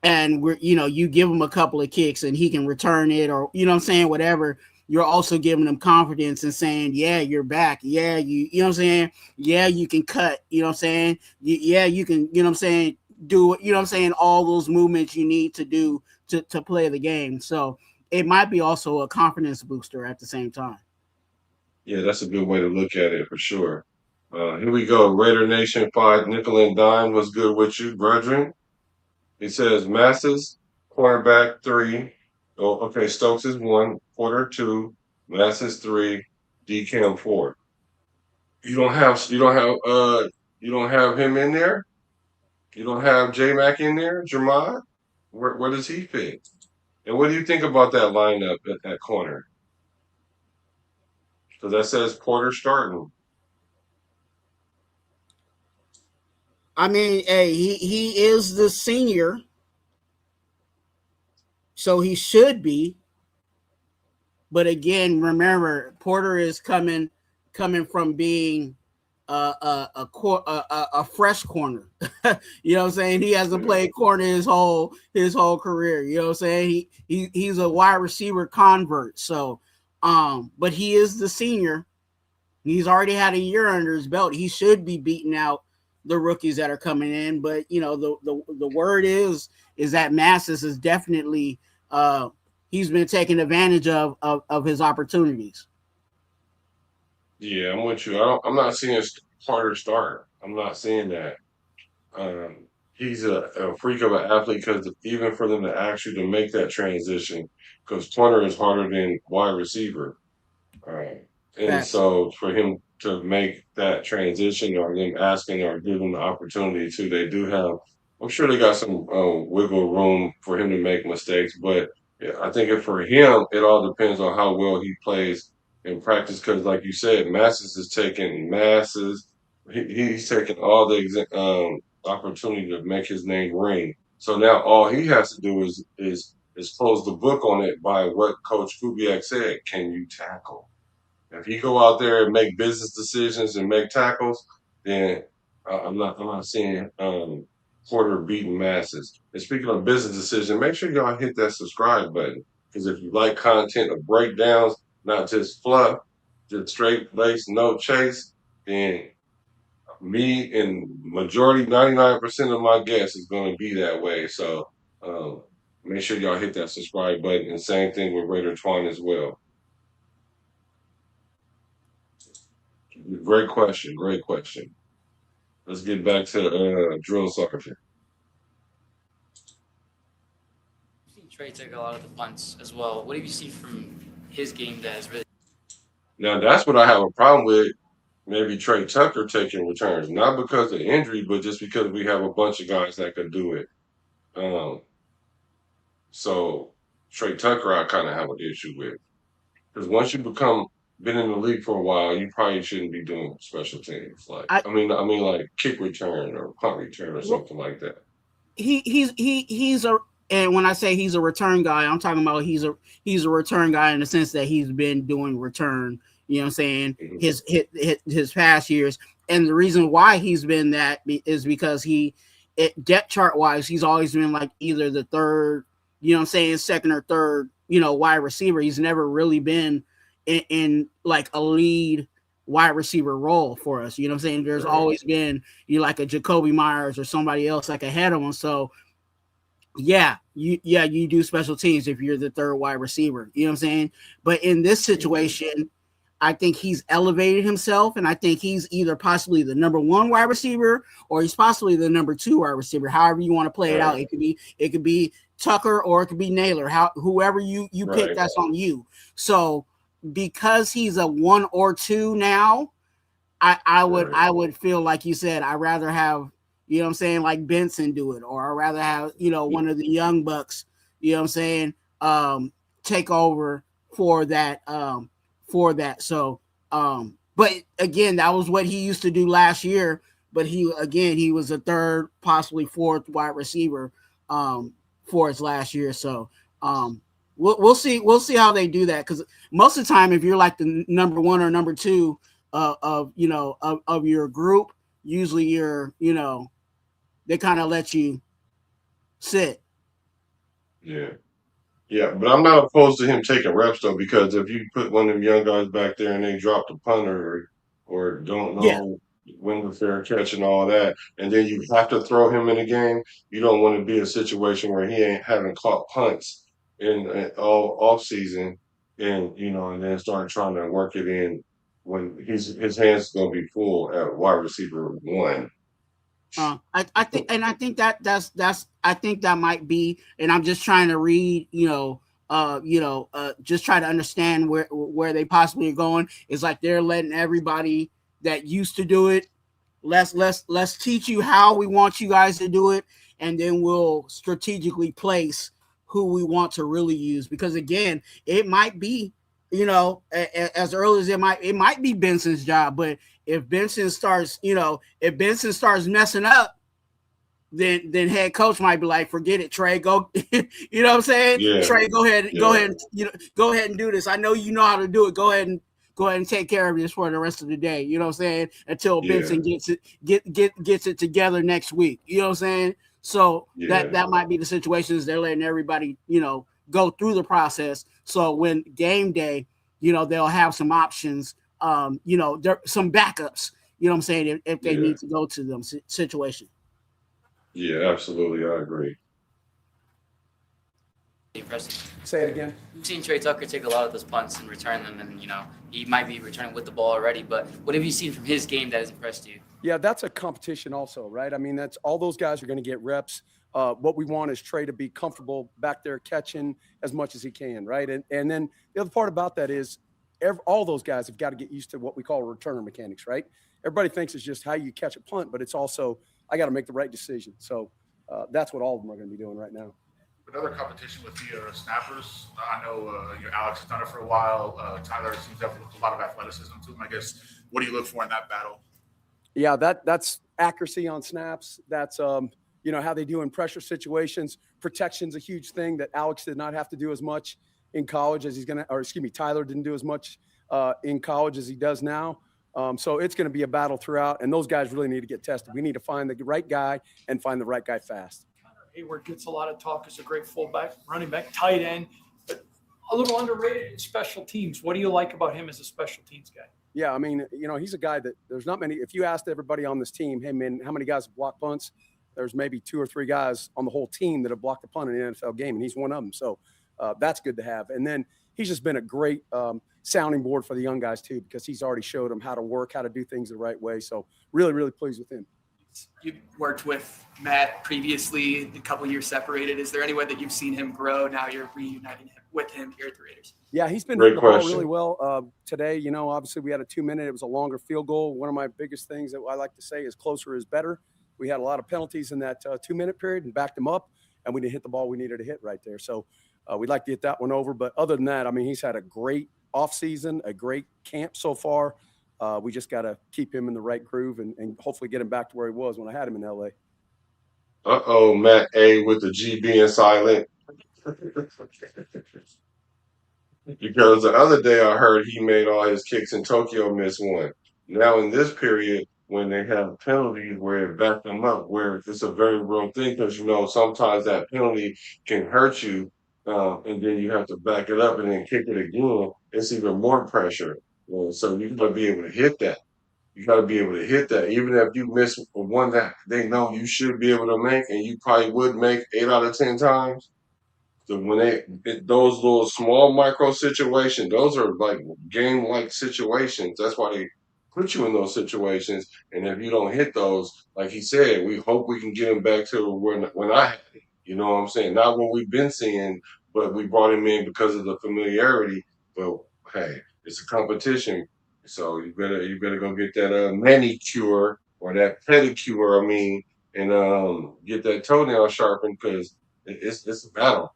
and you give him a couple of kicks and he can return it, or whatever, you're also giving them confidence and saying, yeah, you're back. Yeah, you know what I'm saying? Yeah, you can cut, you know what I'm saying? Yeah, you can, you know what I'm saying, do, you know what I'm saying, all those movements you need to do to play the game. So it might be also a confidence booster at the same time. Yeah, that's a good way to look at it for sure. Here we go. Raider Nation 5, nickel and dime. What's good with you, brethren? It says Masses, cornerback 3. Oh, okay, Stokes is 1, Porter 2, Masses 3, Decam 4. You don't have him in there? You don't have J Mac in there, Jermad? Where does he fit? And what do you think about that lineup at that corner? Because that says Porter starting. I mean, hey, he is the senior, so he should be. But again, remember, Porter is coming from being a fresh corner. You know what I'm saying? He hasn't played corner his whole career. You know what I'm saying? He's a wide receiver convert. So, but he is the senior. He's already had a year under his belt. He should be beating out the rookies that are coming in. But you know, the word is that Masses is definitely he's been taking advantage of his opportunities. Yeah, I'm with you. I'm not seeing Porter start. I'm not seeing that. He's a freak of an athlete because even for them to actually to make that transition, because corner is harder than wide receiver. And Facts. so for him to make that transition or them asking or giving the opportunity to, they do have, I'm sure they got some wiggle room for him to make mistakes. But yeah, I think for him, it all depends on how well he plays in practice. Because like you said, Masses is taking masses. He's taking all the opportunity to make his name ring. So now all he has to do is close the book on it by what Coach Kubiak said. Can you tackle? If he go out there and make business decisions and make tackles, then I'm not seeing Porter beating Masses. And speaking of business decision, make sure y'all hit that subscribe button because if you like content of breakdowns, not just fluff, just straight lace, no chase, then me and majority 99% of my guests is going to be that way. So make sure y'all hit that subscribe button, and same thing with Raider Twuan as well. Great question. Great question. Let's get back to drill sergeant. I've seen Trey take a lot of the punts as well. What do you see from his game that is really? Now that's what I have a problem with. Maybe Trey Tucker taking returns, not because of injury, but just because we have a bunch of guys that could do it. So Trey Tucker, I kind of have an issue with because once you been in the league for a while, you probably shouldn't be doing special teams. Like I mean, like kick return or punt return or something like that. He's a, and when I say he's a return guy, I'm talking about he's a return guy in the sense that he's been doing return. You know what I'm saying? Mm-hmm. His past years, and the reason why he's been that is because depth chart wise, he's always been like either the third, you know what I'm saying, second or third, you know, wide receiver. He's never really been in like a lead wide receiver role for us. You know what I'm saying? There's always been like a Jacoby Myers or somebody else like ahead of him. So you do special teams if you're the third wide receiver. You know what I'm saying? But in this situation, I think he's elevated himself, and I think he's either possibly the number one wide receiver or he's possibly the number two wide receiver. However you want to play it out, it could be Tucker or it could be Nailor. Whoever you pick, that's on you. So because he's a 1 or 2 now, I would feel like you said, I'd rather have, you know what I'm saying, like Benson do it, or I'd rather have, you know, one of the young bucks, you know what I'm saying, take over for that. So, but again, that was what he used to do last year. But he was a third, possibly fourth wide receiver for his last year. So, we'll see how they do that, because most of the time, if you're like the number one or number two of your group, usually they kind of let you sit. Yeah. Yeah, but I'm not opposed to him taking reps though, because if you put one of them young guys back there and they drop the punter or don't Yeah. know when the fair catch and all that, and then you have to throw him in the game, you don't want to be in a situation where he ain't having caught punts in all off season, and and then start trying to work it in when his hands gonna be full at wide receiver one. I think that's I think that might be, and I'm just trying to read, just try to understand where they possibly are going. It's like they're letting everybody that used to do it, let's teach you how we want you guys to do it, and then we'll strategically place who we want to really use. Because again, it might be, as early as it might be Benson's job, but if Benson starts messing up, then head coach might be like, forget it, Trey, go. You know what I'm saying? Yeah, Trey, go ahead, yeah, go ahead and do this. I know you know how to do it. Go ahead and take care of this for the rest of the day. You know what I'm saying? Until yeah, Benson gets it together next week. You know what I'm saying? So yeah, that might be the situations they're letting everybody, go through the process. So when game day, they'll have some options. There some backups. You know what I'm saying? If they yeah, need to go to them situation. yeah. Absolutely, I agree. Impressive. Say it again. We've seen Trey Tucker take a lot of those punts and return them, and he might be returning with the ball already. But what have you seen from his game that has impressed you? Yeah, that's a competition also, right? I mean, that's all those guys are going to get reps. What we want is Trey to be comfortable back there catching as much as he can, right? And then the other part about that is all those guys have got to get used to what we call returner mechanics, right? Everybody thinks it's just how you catch a punt, but it's also I got to make the right decision. So that's what all of them are going to be doing right now. Another competition with the snappers. I know Alex has done it for a while. Tyler seems to have a lot of athleticism to him. I guess. What do you look for in that battle? Yeah, that's accuracy on snaps. That's how they do in pressure situations. Protection's a huge thing that Alex did not have to do as much in college as Tyler didn't do as much in college as he does now. So it's going to be a battle throughout, and those guys really need to get tested. We need to find the right guy and find the right guy fast. Hayward gets a lot of talk as a great fullback, running back, tight end, but a little underrated in special teams. What do you like about him as a special teams guy? Yeah, I mean, he's a guy that there's not many. If you asked everybody on this team, hey, man, how many guys have blocked punts? There's maybe 2 or 3 guys on the whole team that have blocked a punt in an NFL game, and he's one of them. So that's good to have. And then he's just been a great sounding board for the young guys too, because he's already showed them how to work, how to do things the right way. So really, really pleased with him. You worked with Matt previously, a couple years separated. Is there any way that you've seen him grow? Now you're reuniting with him here at the Raiders. Yeah, he's been Great hitting the ball question. really well today. Obviously we had a 2-minute. It was a longer field goal. One of my biggest things that I like to say is closer is better. We had a lot of penalties in that 2-minute period and backed him up, and we didn't hit the ball we needed to hit right there. So we'd like to get that one over. But other than that, I mean, he's had a great offseason, a great camp so far. We just got to keep him in the right groove and hopefully get him back to where he was when I had him in LA. Matt A with the G being silent. Because the other day I heard he made all his kicks in Tokyo miss one. Now in this period, when they have penalties where it backed them up, where it's a very real thing, because sometimes that penalty can hurt you, and then you have to back it up and then kick it again. It's even more pressure. So you got to be able to hit that. You got to be able to hit that, even if you miss one that they know you should be able to make, and you probably would make 8 out of 10 times. So when those little small micro situations, those are like game-like situations. That's why they put you in those situations. And if you don't hit those, like he said, we hope we can get him back to when I had it. You know what I'm saying? Not what we've been seeing, but we brought him in because of the familiarity. But hey, it's a competition, so you better go get that manicure or that pedicure. I mean, and get that toenail sharpened because it's a battle.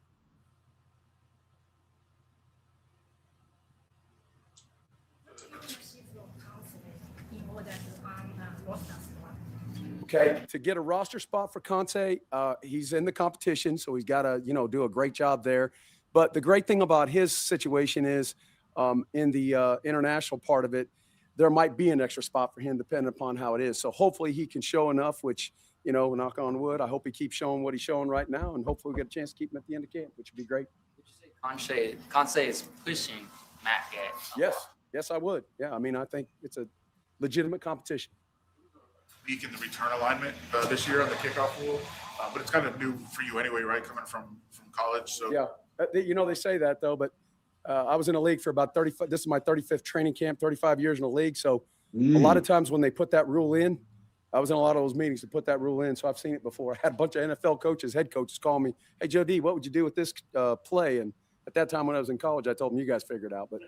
Okay, to get a roster spot for Kansai, he's in the competition, so he's got to, do a great job there. But the great thing about his situation is in the international part of it, there might be an extra spot for him depending upon how it is. So hopefully he can show enough, which, knock on wood, I hope he keeps showing what he's showing right now, and hopefully we get a chance to keep him at the end of camp, which would be great. Would you say Kansai is pushing Matt Gay. Yes, I would. Yeah, I mean, I think it's a legitimate competition. Weak in the return alignment this year on the kickoff rule, but it's kind of new for you anyway, right? Coming from college, so Yeah, they say that though, but I was in a league for about 35. This is my 35th training camp, 35 years in the league. So a lot of times when they put that rule in, I was in a lot of those meetings to put that rule in. So I've seen it before. I had a bunch of NFL coaches, head coaches call me, "Hey, Joe D, what would you do with this play?" And at that time when I was in college, I told them, "You guys figure it out." But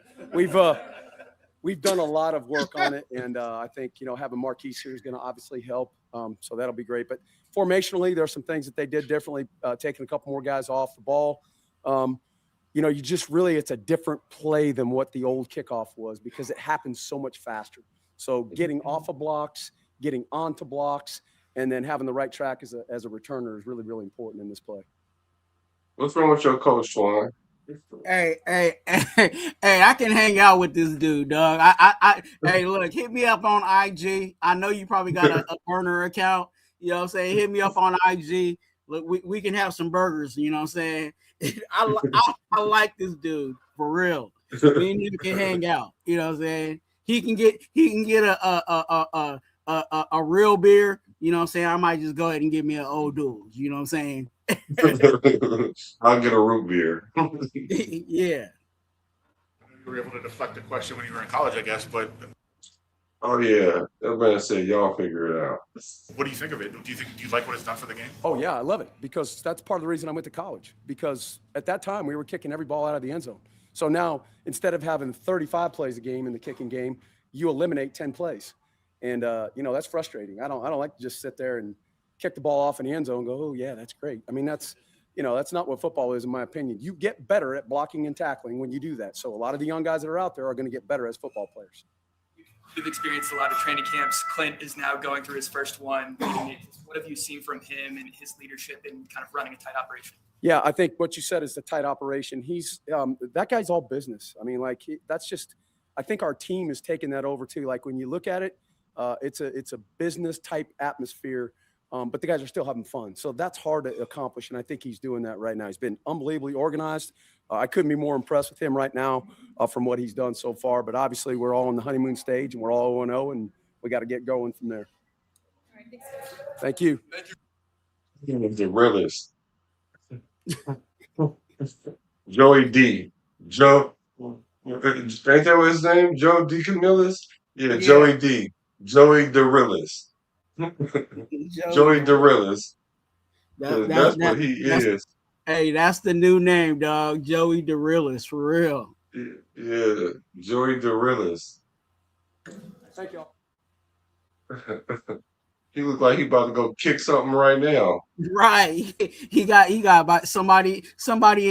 we've done a lot of work on it, and I think having Marquise here is going to obviously help. So that'll be great. But formationally, there are some things that they did differently, taking a couple more guys off the ball. You just really, it's a different play than what the old kickoff was because it happens so much faster. So getting off of blocks, getting onto blocks, and then having the right track as a returner is really, really important in this play. What's wrong with your coach, Twuan? Hey, I can hang out with this dude, dog. Hey, look, hit me up on IG. I know you probably got a burner account. You know what I'm saying? Hit me up on IG. Look, we can have some burgers. You know what I'm saying? I like this dude for real. Me and him can hang out. You know what I'm saying? He can get a real beer. You know what I'm saying? I might just go ahead and give me an old dude. You know what I'm saying? I'll get a root beer. Yeah. you were able to deflect the question when you were in college, I guess. But Oh yeah, everybody said y'all figure it out. what do you think of it? Do you like what it's done for the game? Oh, yeah, I love it because that's part of the reason I went to college because at that time we were kicking every ball out of the end zone. So now instead of having 35 plays a game in the kicking game, you eliminate 10 plays. And, that's frustrating. I don't like to just sit there and kick the ball off in the end zone and go, oh, yeah, that's great. I mean, that's not what football is, in my opinion. You get better at blocking and tackling when you do that. So a lot of the young guys that are out there are going to get better as football players. We've experienced a lot of training camps. Clint is now going through his first one. What have you seen from him and his leadership in kind of running a tight operation? Yeah, I think what you said is the tight operation. He's that guy's all business. I mean, that's just. I think our team has taken that over too. Like when you look at it, it's a business type atmosphere, but the guys are still having fun. So that's hard to accomplish, and I think he's doing that right now. He's been unbelievably organized. I couldn't be more impressed with him right now from what he's done so far. But obviously, we're all in the honeymoon stage, and we're all 0-0, and we got to get going from there. All right, thanks. Thank you. The realest. Joey D. Joe. Ain't that what his name? Joe Decamillis? Yeah, Joey D. Joey the realest. Joey the realest. That's what he is. Hey, that's the new name, dog. Joey the realest, for real. Yeah, Joey the realest. Thank y'all. He look like he about to go kick something right now. Right. He got about somebody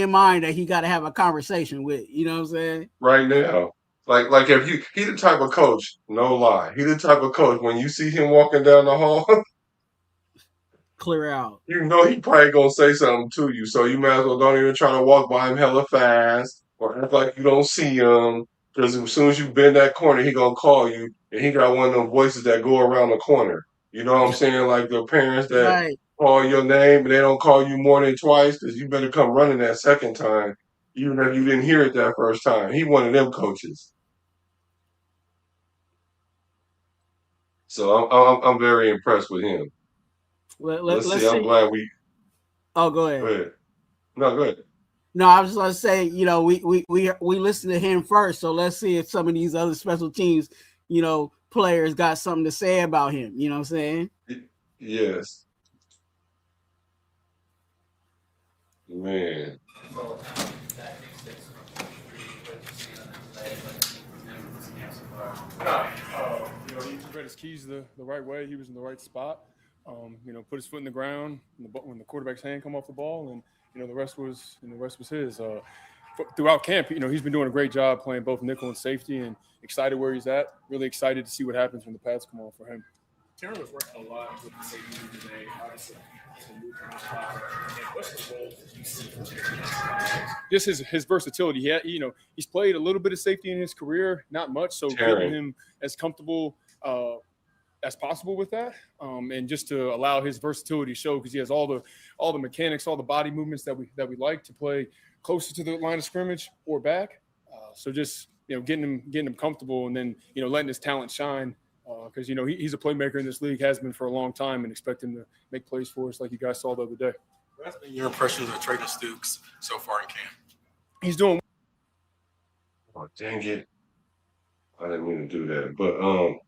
in mind that he got to have a conversation with. You know what I'm saying? Right now. Like if he the type of coach, no lie. He the type of coach when you see him walking down the hall, Clear out. you know he probably gonna say something to you. So you might as well don't even try to walk by him hella fast or act like you don't see him. Because as soon as you bend that corner, he gonna call you, and he got one of them voices that go around the corner. You know what I'm saying? Like the parents that Right. call your name and they don't call you more than twice because you better come running that second time, even if you didn't hear it that first time. He one of them coaches. So I'm very impressed with him. Let's see. I'm glad we. Oh, go ahead. Go ahead. No, go ahead. No, I was just gonna say, we listen to him first, so let's see if some of these other special teams, players got something to say about him. You know what I'm saying? Yes. Man. He read his keys the right way. He was in the right spot. Put his foot in the ground when the quarterback's hand come off the ball, and the rest was his. Throughout camp, he's been doing a great job playing both nickel and safety, and excited where he's at. Really excited to see what happens when the pads come on for him. Taylor was working a lot with the safety today. Obviously, what's the role that you see for Taylor? Just his versatility. He's played a little bit of safety in his career, not much. So Terry. getting him as comfortable as possible with that, and just to allow his versatility to show, because he has all the mechanics, all the body movements that we like to play closer to the line of scrimmage or back. So just getting him comfortable, and then letting his talent shine, because he's a playmaker in this league, has been for a long time, and expect him to make plays for us like you guys saw the other day. What's been your impressions of Traden Stukes so far in camp? He's doing. Oh, dang it. I didn't mean to do that. But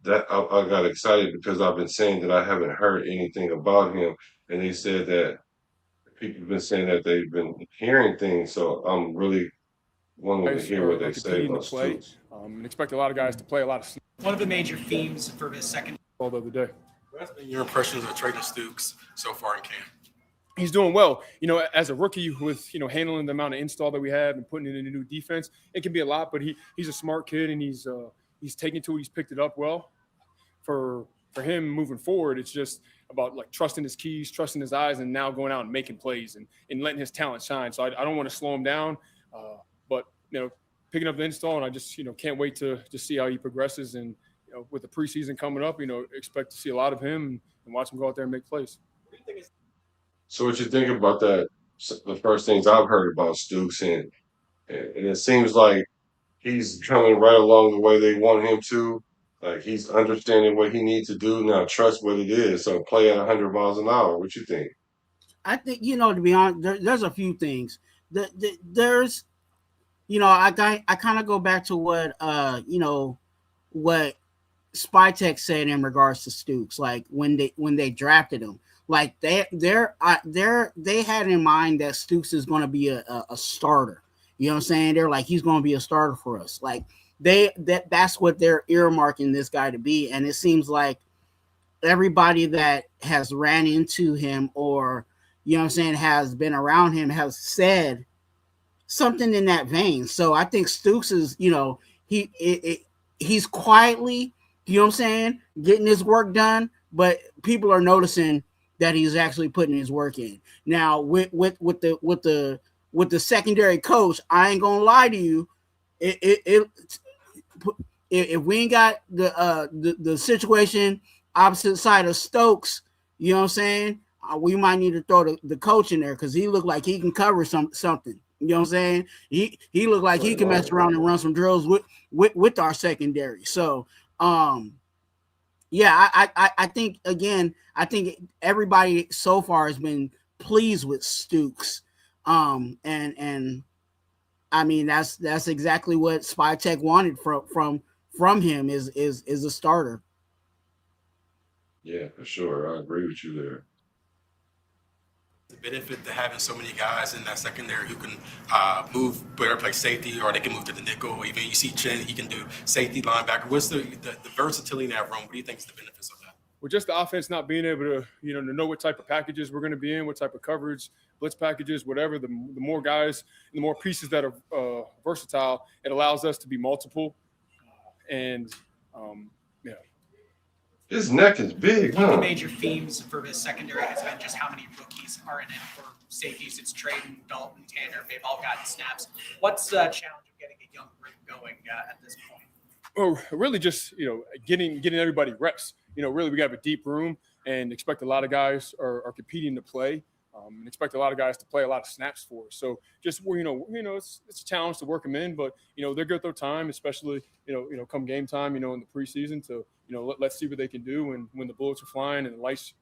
that I got excited because I've been saying that I haven't heard anything about him. And they said that people have been saying that they've been hearing things. So I'm really wanting to hear what they say about Stoops. And expect a lot of guys to play a lot of snaps. One of the major themes for his second. All the other day. What's been your impressions of Traden Stukes so far in camp? He's doing well. As a rookie with, handling the amount of install that we have and putting it in a new defense, it can be a lot, but he's a smart kid, and he's taken to it. He's picked it up well. For him moving forward, it's just about like trusting his keys, trusting his eyes, and now going out and making plays and letting his talent shine. So I don't want to slow him down, but picking up the install, and I just can't wait to see how he progresses. And with the preseason coming up, expect to see a lot of him and watch him go out there and make plays. So what you think about that? The first things I've heard about Stoops, and it seems like he's coming right along the way they want him to. Like, he's understanding what he needs to do now. Trust what it is. So play at 100 miles an hour. What you think? I think, to be honest, there's a few things. There's, I kind of go back to what, what Spytek said in regards to Stoops, like when they drafted him. Like they had in mind that Stoops is going to be a starter. You know what I'm saying? They're like, he's going to be a starter for us. Like that's what they're earmarking this guy to be. And it seems like everybody that has ran into him or, has been around him has said something in that vein. So I think Stoops is, he's quietly, getting his work done, but people are noticing that he's actually putting his work in. Now with the secondary coach, I ain't gonna lie to you. If we ain't got the situation opposite side of Stokes, we might need to throw the coach in there because he looked like he can cover something. You know what I'm saying? He looked like he can mess around and run some drills with our secondary. So yeah, I think everybody so far has been pleased with Stooks. And I mean that's exactly what Spytek wanted from him is a starter. Yeah, for sure. I agree with you there. The benefit to having so many guys in that secondary who can move, whether play safety or they can move to the nickel. Even you see Chen, he can do safety, linebacker. What's the versatility in that room? What do you think is the benefits of that? Well, just the offense not being able to, to know what type of packages we're going to be in, what type of coverage, blitz packages, whatever. The more guys, the more pieces that are versatile, it allows us to be multiple. Yeah. His neck is big, One of the major themes for his secondary has been just how many rookies are in it. For safeties, it's Traden, Dalton, Tanner. They've all gotten snaps. What's the challenge of getting a young group going at this point? Well, really just, getting everybody reps. Really we have a deep room and expect a lot of guys are competing to play. And expect a lot of guys to play a lot of snaps for us. So just it's a challenge to work them in, but they're good their time, especially come game time, in the preseason to let's see what they can do. And when the bullets are flying and the lights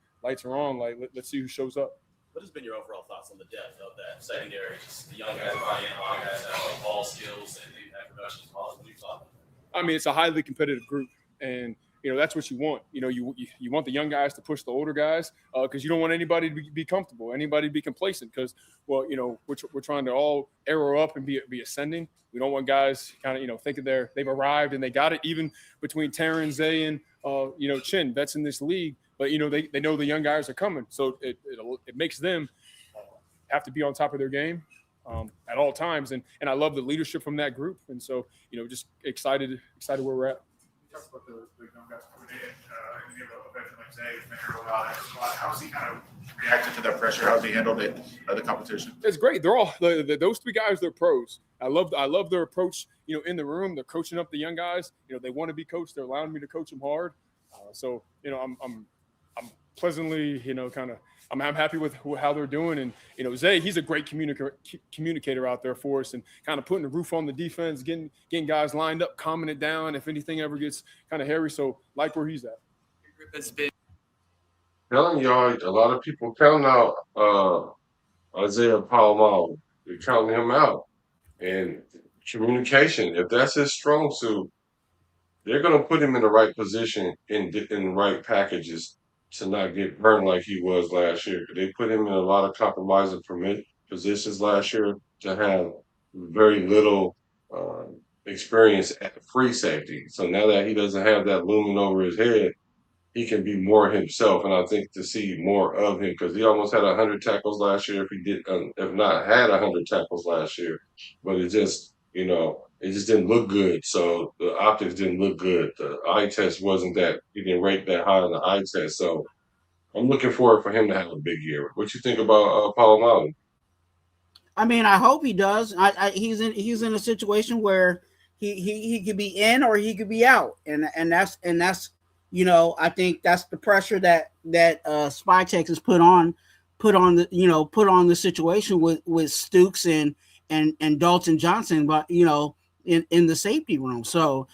are on, like let's see who shows up. What has been your overall thoughts on the depth of that secondary? Just the young guys buying in, a lot of guys have like ball skills and have production as well. What do you thought? I mean, it's a highly competitive group, and that's what you want. You want the young guys to push the older guys because you don't want anybody to be comfortable, anybody to be complacent. Because, we're trying to all arrow up and be ascending. We don't want guys kind of thinking they've arrived and they got it. Even between Terran, Zay, and Chin, vets in this league, but they know the young guys are coming, so it makes them have to be on top of their game at all times. And I love the leadership from that group, and so just excited where we're at. Talk about the young guys coming in, and you have a veteran like Zay who's been here a while. How's he kind of reacted to that pressure? How's he handled it, the competition? It's great. They're all those three guys. They're pros. I love their approach. In the room, they're coaching up the young guys. They want to be coached. They're allowing me to coach them hard. So I'm pleasantly, I'm happy with how they're doing. And, Zay, he's a great communicator out there for us and kind of putting the roof on the defense, getting guys lined up, calming it down if anything ever gets kind of hairy. So like where he's at. Has been Telling y'all, a lot of people counting out Isaiah Palomalo. They're counting him out. And communication, if that's his strong suit, they're going to put him in the right position in the right packages to not get burned like he was last year. They put him in a lot of compromising positions last year to have very little experience at free safety. So now that he doesn't have that looming over his head, he can be more himself. And I think to see more of him, because he almost had 100 tackles last year. If he did, if not had 100 tackles last year, but it just didn't look good. So the optics didn't look good. The eye test wasn't that, he didn't rate that high on the eye test. So I'm looking forward for him to have a big year. What you think about Palomalo? I mean, I hope he does. He's in a situation where he could be in or he could be out, and that's I think that's the pressure that Spytex has put on the situation with Stukes and Dalton Johnson, but in the safety room. So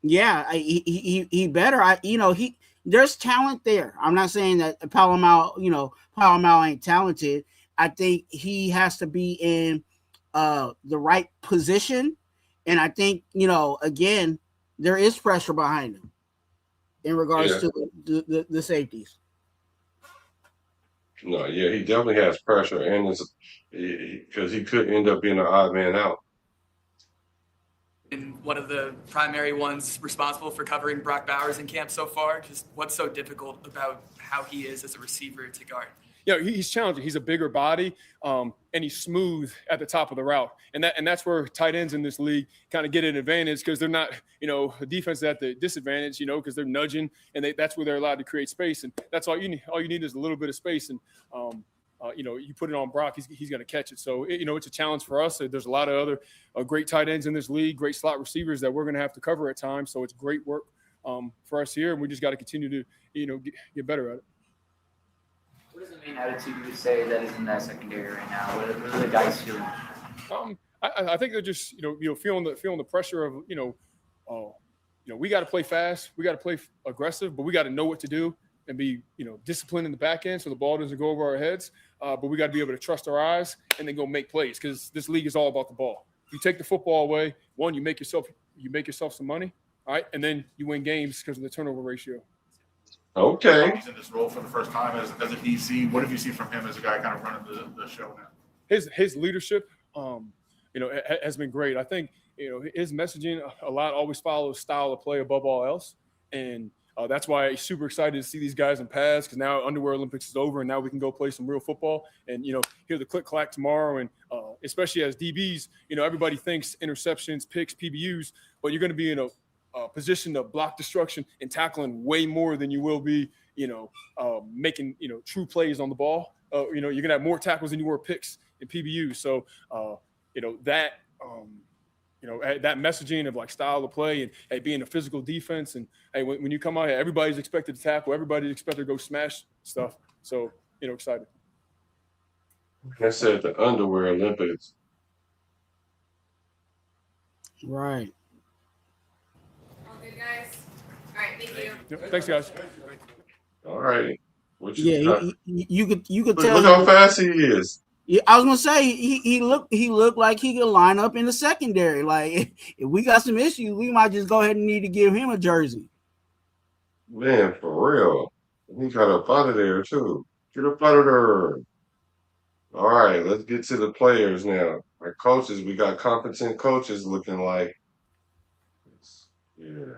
he better. There's talent there. I'm not saying that Palomalo ain't talented. I think he has to be in the right position, and I think again, there is pressure behind him in regards to the safeties. No, yeah, he definitely has pressure, and it's because he could end up being an odd man out. And one of the primary ones responsible for covering Brock Bowers in camp so far. Just what's so difficult about how he is as a receiver to guard? He's challenging. He's a bigger body, and he's smooth at the top of the route. And that's where tight ends in this league kind of get an advantage because they're not, the defense is at the disadvantage, because they're nudging, and that's where they're allowed to create space. And that's all you need. All you need is a little bit of space. And, you put it on Brock, he's going to catch it. So, it's a challenge for us. There's a lot of other great tight ends in this league, great slot receivers that we're going to have to cover at times. So it's great work for us here, and we just got to continue to, get better at it. What is the main attitude you would say that is in that secondary right now? What are the guys feeling? I think they're just feeling the pressure of we got to play fast, we got to play aggressive, but we got to know what to do and be disciplined in the back end so the ball doesn't go over our heads. But we got to be able to trust our eyes and then go make plays because this league is all about the ball. If you take the football away, one, you make yourself some money, all right, and then you win games because of the turnover ratio. Okay. He's in this role for the first time as a DC. What have you seen from him as a guy kind of running the show now? His leadership, has been great. I think, his messaging a lot always follows style of play above all else. And that's why I'm super excited to see these guys in pads because now Underwear Olympics is over and now we can go play some real football and, hear the click-clack tomorrow. And especially as DBs, everybody thinks interceptions, picks, PBUs, but you're going to be in a position to block destruction and tackling way more than you will be, making, true plays on the ball. You're going to have more tackles than you were picks in PBU. So, that messaging of like style of play and being a physical defense. And hey, when you come out here, everybody's expected to tackle. Everybody's expected to go smash stuff. So, excited. I said the Underwear Olympics. Right. Good guys. All right, thank you. Yep, thanks, guys. All right. You could tell. Look how fast he is. Yeah, I was gonna say he looked like he could line up in the secondary. Like if we got some issues, we might just go ahead and need to give him a jersey. Man, for real. He got up out of there too. Get up out of there. All right, let's get to the players now. Our coaches, we got competent coaches looking like. Yeah.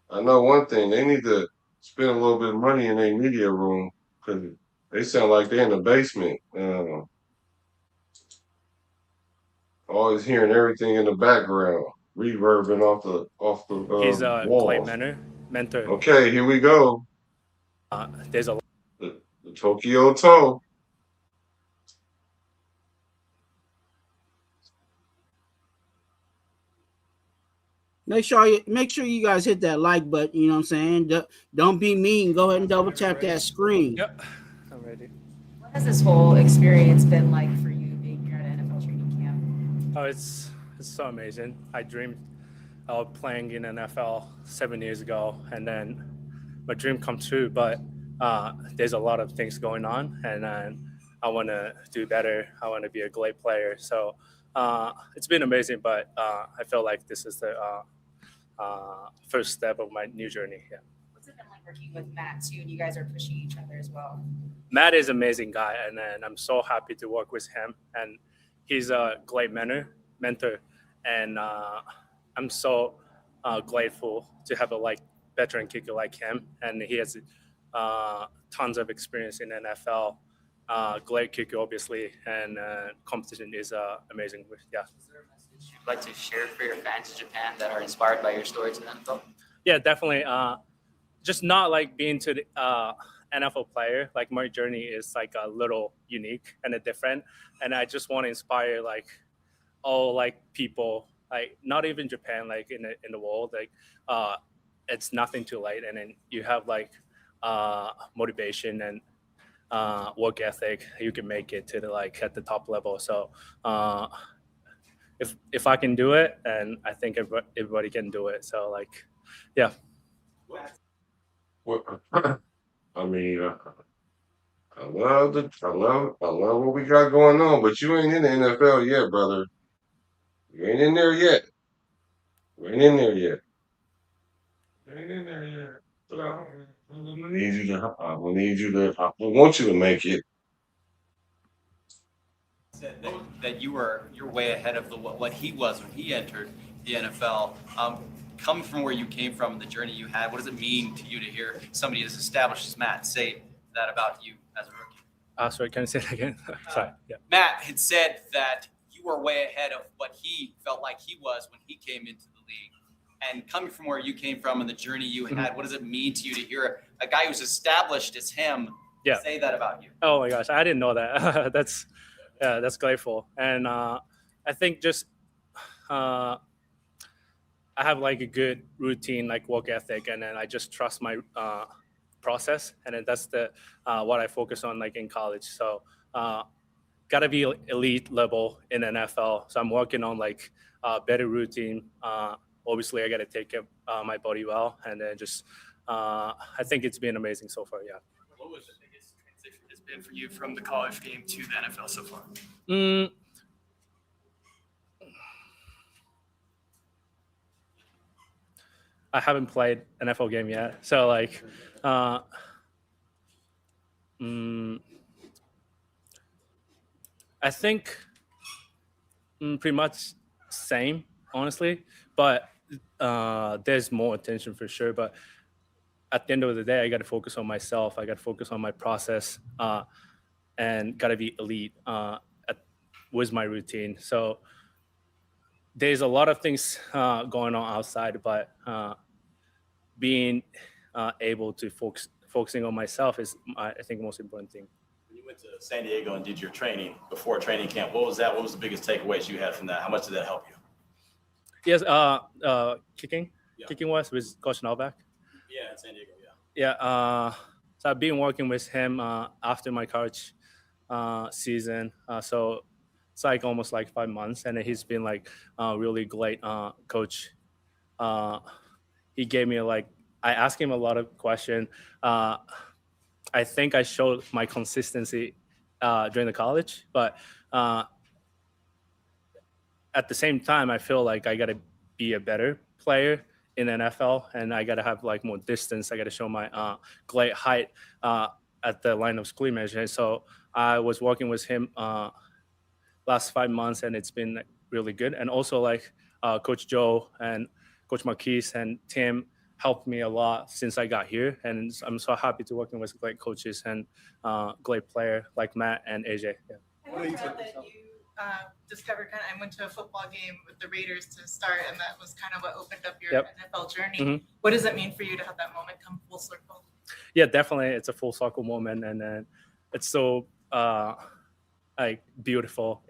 I know one thing, they need to spend a little bit of money in their media room because they sound like they're in the basement. Always hearing everything in the background, reverbing off the He's a walls. great mentor. Okay, here we go. There's a The Tokyo Toe. Make sure you guys hit that like button. You know what I'm saying? Don't be mean. Go ahead and double tap that screen. Yep, I'm ready. What has this whole experience been like for you being here at NFL training camp? Oh, it's so amazing. I dreamed of playing in NFL 7 years ago, and then my dream come true. But there's a lot of things going on, and I want to do better. I want to be a great player. So it's been amazing, but I feel like this is the first step of my new journey. Yeah. What's it been like working with Matt too? And you guys are pushing each other as well. Matt is an amazing guy, and I'm so happy to work with him. And he's a great mentor, and I'm so grateful to have a veteran kicker like him. And he has tons of experience in NFL. Great kicker, obviously, and competition is amazing. Yeah. Is there a message you'd like to share for your fans in Japan that are inspired by your story to the NFL? Yeah, definitely. Just not being to the NFL player. My journey is a little unique and different, and I just want to inspire all people, not even Japan, in the world. It's nothing too late, and then you have motivation and work ethic. You can make it to at the top level. So if I can do it, and I think everybody can do it. So yeah. Well, I mean, I love what we got going on, but you ain't in the NFL yet, brother. You ain't in there yet. You ain't in there yet. You ain't in there yet. So, I want you to make it. Said that you're way ahead of what he was when he entered the NFL. Coming from where you came from and the journey you had, what does it mean to you to hear somebody as established as Matt say that about you as a rookie? Sorry, can you say that again? Sorry. Yeah. Matt had said that you were way ahead of what he felt like he was when he came into the league. And coming from where you came from and the journey you had, what does it mean to you to hear a guy who's established as him say that about you? Oh my gosh, I didn't know that. That's grateful. And I think just I have a good routine, work ethic, and then I just trust my process, and then that's what I focus on in college. So gotta be elite level in NFL. So I'm working on better routine. Obviously, I gotta take care of my body well, and then just I think it's been amazing so far. Yeah. What was the biggest transition has been for you from the college game to the NFL so far? I haven't played an NFL game yet, so I think pretty much same, honestly, but there's more attention for sure. But at the end of the day, I got to focus on myself. I got to focus on my process, and got to be elite with my routine. So there's a lot of things going on outside, but being able to focusing on myself is, I think, most important thing. When you went to San Diego and did your training before training camp, what was that? What was the biggest takeaways you had from that? How much did that help you? Yes, kicking was with Coach Novak. Yeah, in San Diego, yeah. Yeah, so I've been working with him after my college season. So it's almost 5 months, and he's been really great coach. He gave me I asked him a lot of questions. I think I showed my consistency during the college, but at the same time, I feel I got to be a better player in NFL, and I got to have more distance. I got to show my great height at the line of scrimmage. And so I was working with him last 5 months, and it's been really good. And also Coach Joe and Coach Marquise and Tim helped me a lot since I got here, and I'm so happy to working with great coaches and great player like Matt and AJ. Yeah. I felt that you discovered I went to a football game with the Raiders to start, and that was kind of what opened up your NFL journey. Mm-hmm. What does it mean for you to have that moment come full circle? Yeah, definitely, it's a full circle moment, and then it's so beautiful.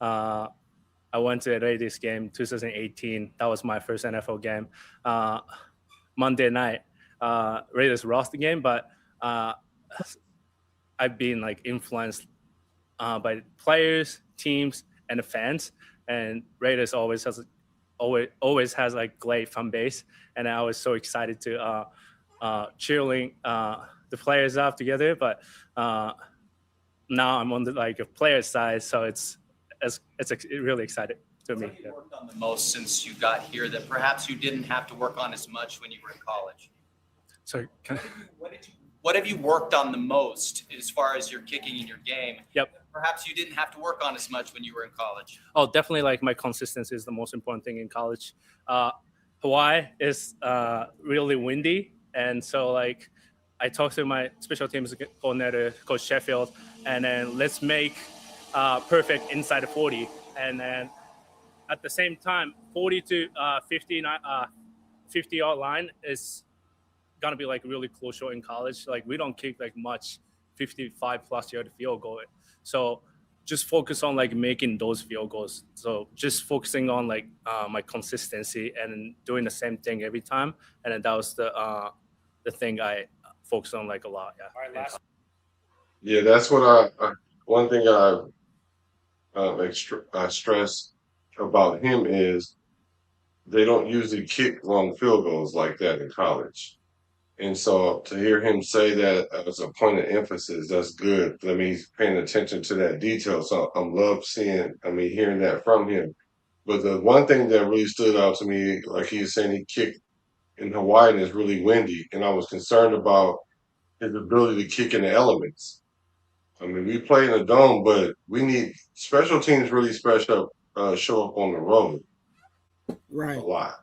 I I went to a Raiders game 2018. That was my first NFL game. Monday night, Raiders lost the game, but I've been like influenced by players, teams, and the fans. And Raiders always has like great fan base, and I was so excited to cheering the players up together. But now I'm on the like a player side, so it's really excited to me. What have you worked on the most since you got here that perhaps you didn't have to work on as much when you were in college? Sorry, What have you worked on the most as far as your kicking and your game? Yep. Perhaps you didn't have to work on as much when you were in college. Oh, definitely. Like my consistency is the most important thing in college. Hawaii is really windy, and so like I talked to my special teams coordinator, Coach Sheffield, and then let's make perfect inside the 40, and then at the same time, 40 to 50-yard line is gonna be like really crucial in college. Like we don't kick like much 55+ yard field goal. So just focus on like making those field goals. So just focusing on like my consistency and doing the same thing every time. And then that was the thing I focused on like a lot. Yeah. All right, last. Yeah, that's what one thing I stress about him is they don't usually kick long field goals like that in college. And so to hear him say that as a point of emphasis, that's good. I mean, he's paying attention to that detail. So I'm hearing that from him. But the one thing that really stood out to me, like he was saying, he kicked in Hawaii and it's really windy. And I was concerned about his ability to kick in the elements. I mean, we play in a dome, but we need special teams really show up on the road Right. a lot.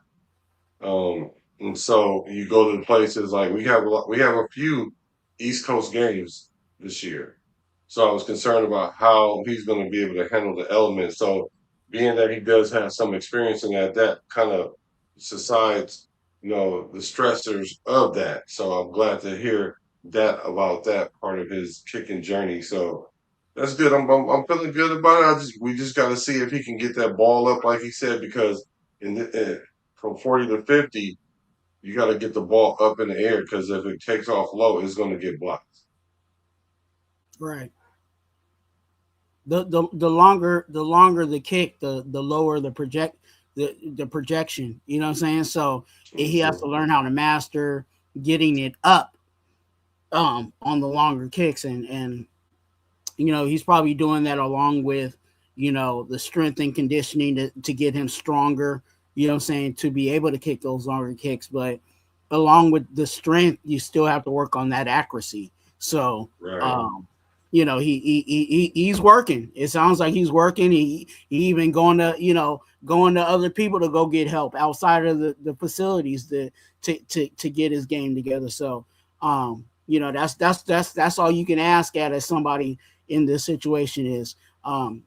And so you go to places like we have a few East Coast games this year. So I was concerned about how he's going to be able to handle the elements. So being that he does have some experience in that kind of subsides, the stressors of that. So I'm glad to hear that about that part of his kicking journey. So that's good. I'm feeling good about it. We just got to see if he can get that ball up, like he said, because from 40 to 50. You got to get the ball up in the air because if it takes off low, it's going to get blocked. Right. The longer the kick, the lower the projection. You know what I'm saying? So he has to learn how to master getting it up on the longer kicks, and he's probably doing that along with the strength and conditioning to get him stronger. You know what I'm saying, to be able to kick those longer kicks. But along with the strength, you still have to work on that accuracy. So, right. He's working. It sounds like he's working. He even going to other people to go get help outside of the facilities to get his game together. So, that's all you can ask at as somebody in this situation is,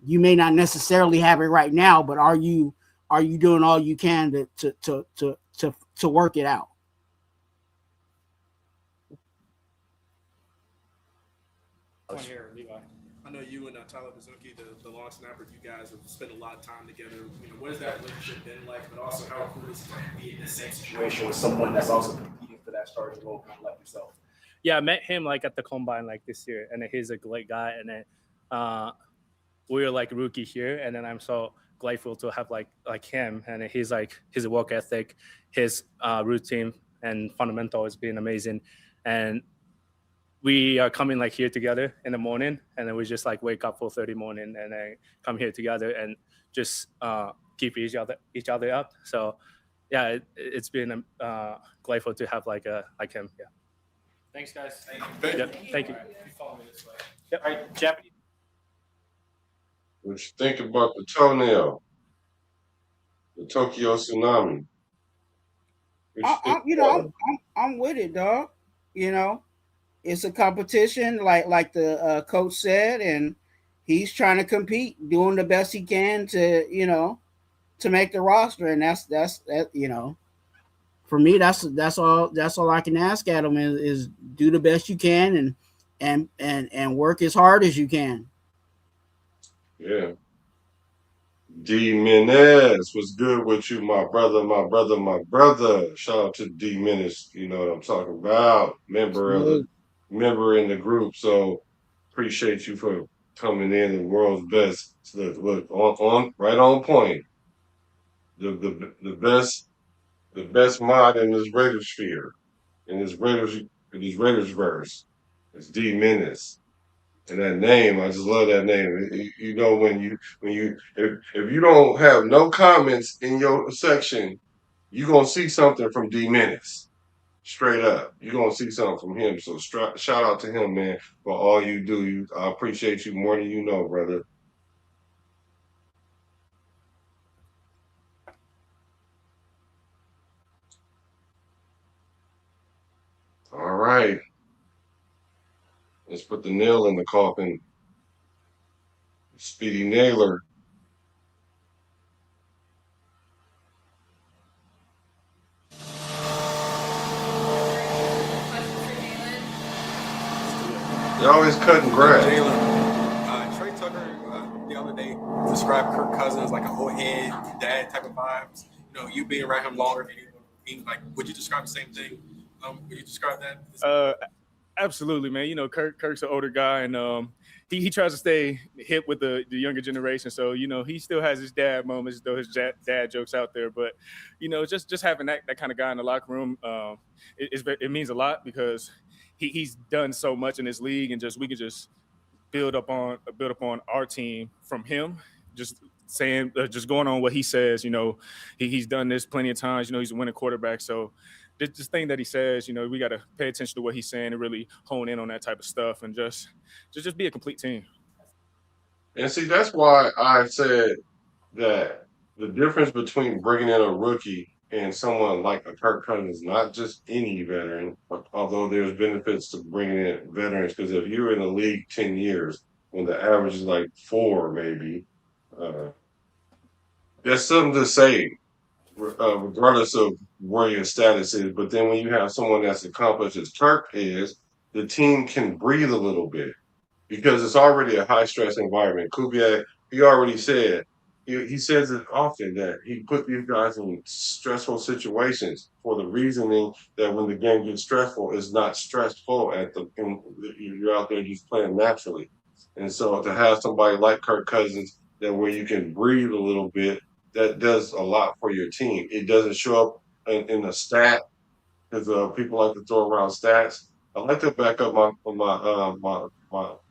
you may not necessarily have it right now, but are you doing all you can to work it out? I know you and Tyler Bazuki, the long snapper, you guys have spent a lot of time together. What has that relationship been like? But also, how cool is it to be in the same situation with someone that's also competing for that starting role, kind of like yourself? Yeah, I met him like at the combine like this year, and he's a great guy. And then we were like rookie here, and then I'm so grateful to have like him. And he's like his work ethic, his routine and fundamental has been amazing. And we are coming like here together in the morning, and then we just like wake up 4:30 morning and then come here together and just keep each other up. So yeah, it's been grateful to have like him. Yeah. Thanks, guys. Thank you. Yep, thank you. Follow me this way. Yep. All right, Japanese. What you think about the toenail, the Tokyo tsunami? I'm with it, dog. It's a competition, like the coach said, and he's trying to compete, doing the best he can to make the roster, and that's for me, that's all I can ask at him is do the best you can and work as hard as you can. Yeah. D Menace, what's good with you, my brother, my brother, my brother? Shout out to D Menace, you know what I'm talking about. Member in the group. So appreciate you for coming in, the world's best. Look on right on point. The best mod in this Raider sphere, in this Raiders verse. It's D Menace. And that name, I just love that name. You know, if you don't have no comments in your section, you're gonna see something from D Menace. Straight up. You're gonna see something from him. So shout out to him, man, for all you do. I appreciate you more than you know, brother. All right. Let's put the nail in the coffin. Speedy Nailor. You're always cutting grass. Jalen, Trey Tucker the other day described Kirk Cousins like a whole head dad type of vibes. You know, you being around him longer, like, would you describe the same thing? Would you describe that? Absolutely, man. You know, Kirk's an older guy, and he tries to stay hip with the younger generation. So, you know, he still has his dad moments, though his dad jokes out there. But, you know, just having that kind of guy in the locker room, it means a lot because he's done so much in this league, and we can just build up on our team from him. Just saying, just going on what he says. You know, he's done this plenty of times. You know, he's a winning quarterback, so. This thing that he says, you know, we got to pay attention to what he's saying and really hone in on that type of stuff and just be a complete team. And see, that's why I said that the difference between bringing in a rookie and someone like a Kirk Cousins, not just any veteran, although there's benefits to bringing in veterans, because if you're in the league 10 years, when the average is like 4 maybe, there's something to say, regardless of where your status is. But then when you have someone that's accomplished as Kirk is, the team can breathe a little bit because it's already a high stress environment. Kubiak, he already said, he says it often that he put these guys in stressful situations for the reasoning that when the game gets stressful, it's not stressful you're out there just playing naturally. And so to have somebody like Kirk Cousins that where you can breathe a little bit, that does a lot for your team. It doesn't show up in a stat because people like to throw around stats. I like to back up my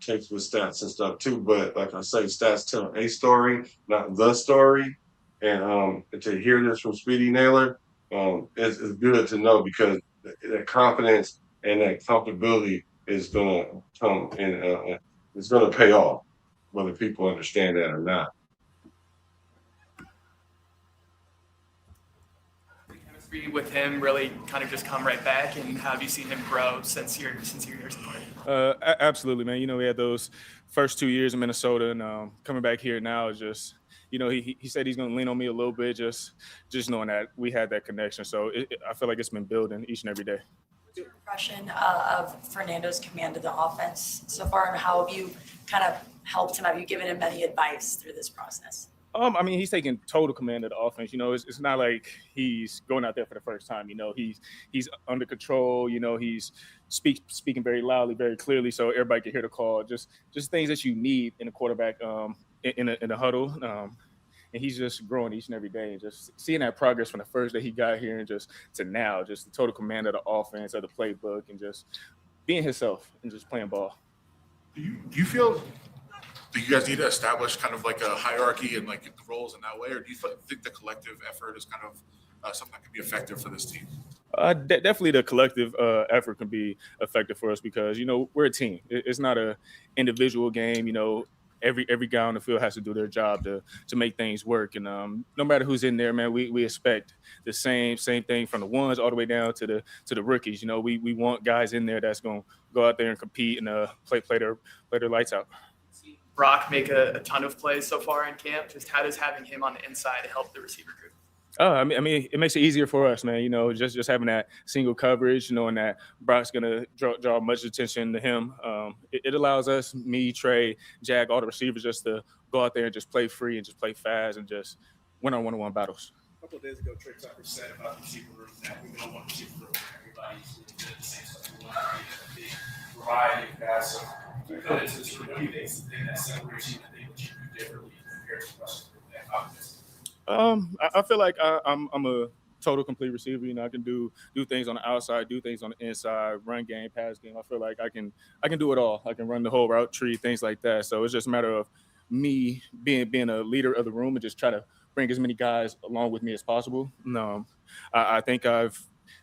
takes with stats and stuff too, but like I say, stats tell a story, not the story. And to hear this from Speedy Nailor, it's good to know because that confidence and that comfortability is gonna come and it's gonna pay off, whether people understand that or not. With him really kind of just come right back, and how have you seen him grow since your years apart? Absolutely, man. You know, we had those first 2 years in Minnesota, and coming back here now is just, you know, he said he's going to lean on me a little bit, just knowing that we had that connection. So I feel like it's been building each and every day. What's your impression of Fernando's command of the offense so far, and how have you kind of helped him? Have you given him any advice through this process? I mean, he's taking total command of the offense. You know, it's not like he's going out there for the first time. You know, he's under control. You know, he's speaking very loudly, very clearly, so everybody can hear the call. Just things that you need in a quarterback in a huddle. And he's just growing each and every day, and just seeing that progress from the first day he got here and just to now, just the total command of the offense, of the playbook, and just being himself and just playing ball. Do you feel that you guys need to establish kind of like a hierarchy and like the roles in that way, or do you think the collective effort is kind of something that can be effective for this team? Definitely the collective effort can be effective for us because, you know, we're a team. It's not a individual game. You know, every guy on the field has to do their job to make things work. And no matter who's in there, man, we expect the same thing from the ones all the way down to the rookies. You know, we want guys in there that's going to go out there and compete and play their lights out. Brock make a ton of plays so far in camp. Just how does having him on the inside help the receiver group? I mean, it makes it easier for us, man. Just having that single coverage, knowing that Brock's gonna draw much attention to him. It allows us, me, Trey, Jag, all the receivers, just to go out there and just play free and just play fast and just win on one-on-one battles. A couple of days ago, Trey Tucker said about the receiver room that we don't want the receiver room where everybody's doing the same stuff. We want to be a big variety of guys. So you come into this room, what do you think is the thing that separates you, the thing that you do differently compared to the rest of the offense? I feel like I'm a total complete receiver. I can do things on the outside, do things on the inside, run game, pass game. I feel like I can do it all. I can run the whole route tree, things like that. So it's just a matter of me being a leader of the room and just try to bring as many guys along with me as possible. I think I've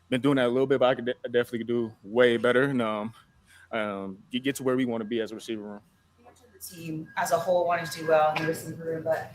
been doing that a little bit, but I could definitely do way better and get to where we want to be as a receiver room. You mentioned the team as a whole wanting to do well in the receiver room, but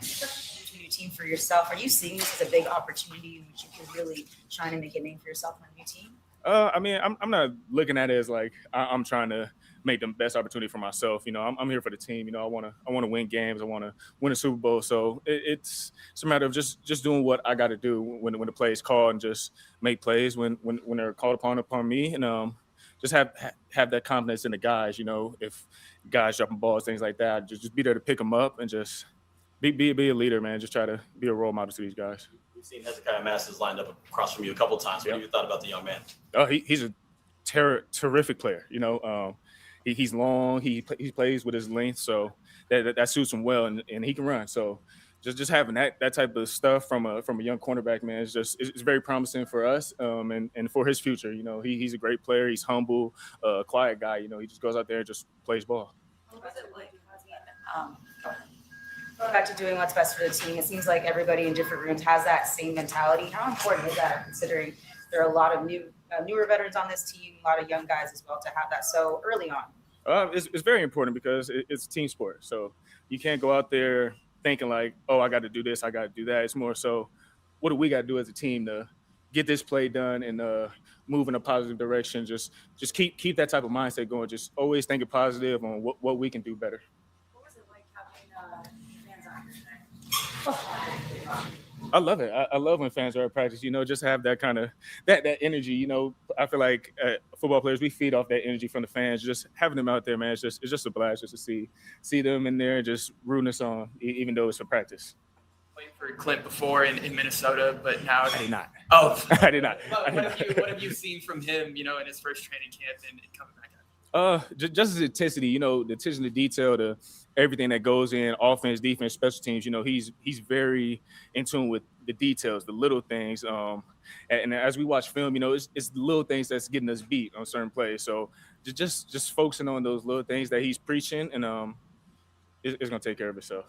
new team for yourself. Are you seeing this as a big opportunity in which you can really shine and make a name for yourself on a new team? I mean, I'm not looking at it as like I'm trying to make the best opportunity for myself. I'm here for the team. I want to win games. I want to win a Super Bowl. So it's a matter of just doing what I got to do when the play is called and just make plays when they're called upon me and just have that confidence in the guys. If guys dropping balls, things like that, just be there to pick them up and just be a leader, man. Just try to be a role model to these guys. We've seen Hezekiah Masters lined up across from you a couple of times. What have you thought about the young man? Oh, he's a terrific player. He's long. He plays with his length, so that suits him well, and he can run. So just having that type of stuff from a young cornerback, man, it's very promising for us and for his future. He's a great player. He's humble, quiet guy. He just goes out there and just plays ball. What was it like going back to doing what's best for the team? It seems like everybody in different rooms has that same mentality. How important is that, considering there are a lot of newer veterans on this team, a lot of young guys as well, to have that so early on? It's very important because it's a team sport. So you can't go out there thinking like, oh, I got to do this, I got to do that. It's more so, what do we got to do as a team to get this play done and move in a positive direction? Just keep that type of mindset going. Just always thinking positive on what we can do better. What was it like having fans on your I love it. I love when fans are at practice, just have that kind of that energy. I feel like football players, we feed off that energy from the fans. Just having them out there, man, it's just a blast just to see them in there and just rooting us on, even though it's a practice. Played for Clint before in Minnesota, but now I did not. Oh, I did not. What have you seen from him, in his first training camp and coming back out? Just his intensity, the attention to detail, to everything that goes in offense, defense, special teams. He's very in tune with the details, the little things. And as we watch film, it's the little things that's getting us beat on certain plays. So just focusing on those little things that he's preaching, and it's gonna take care of itself.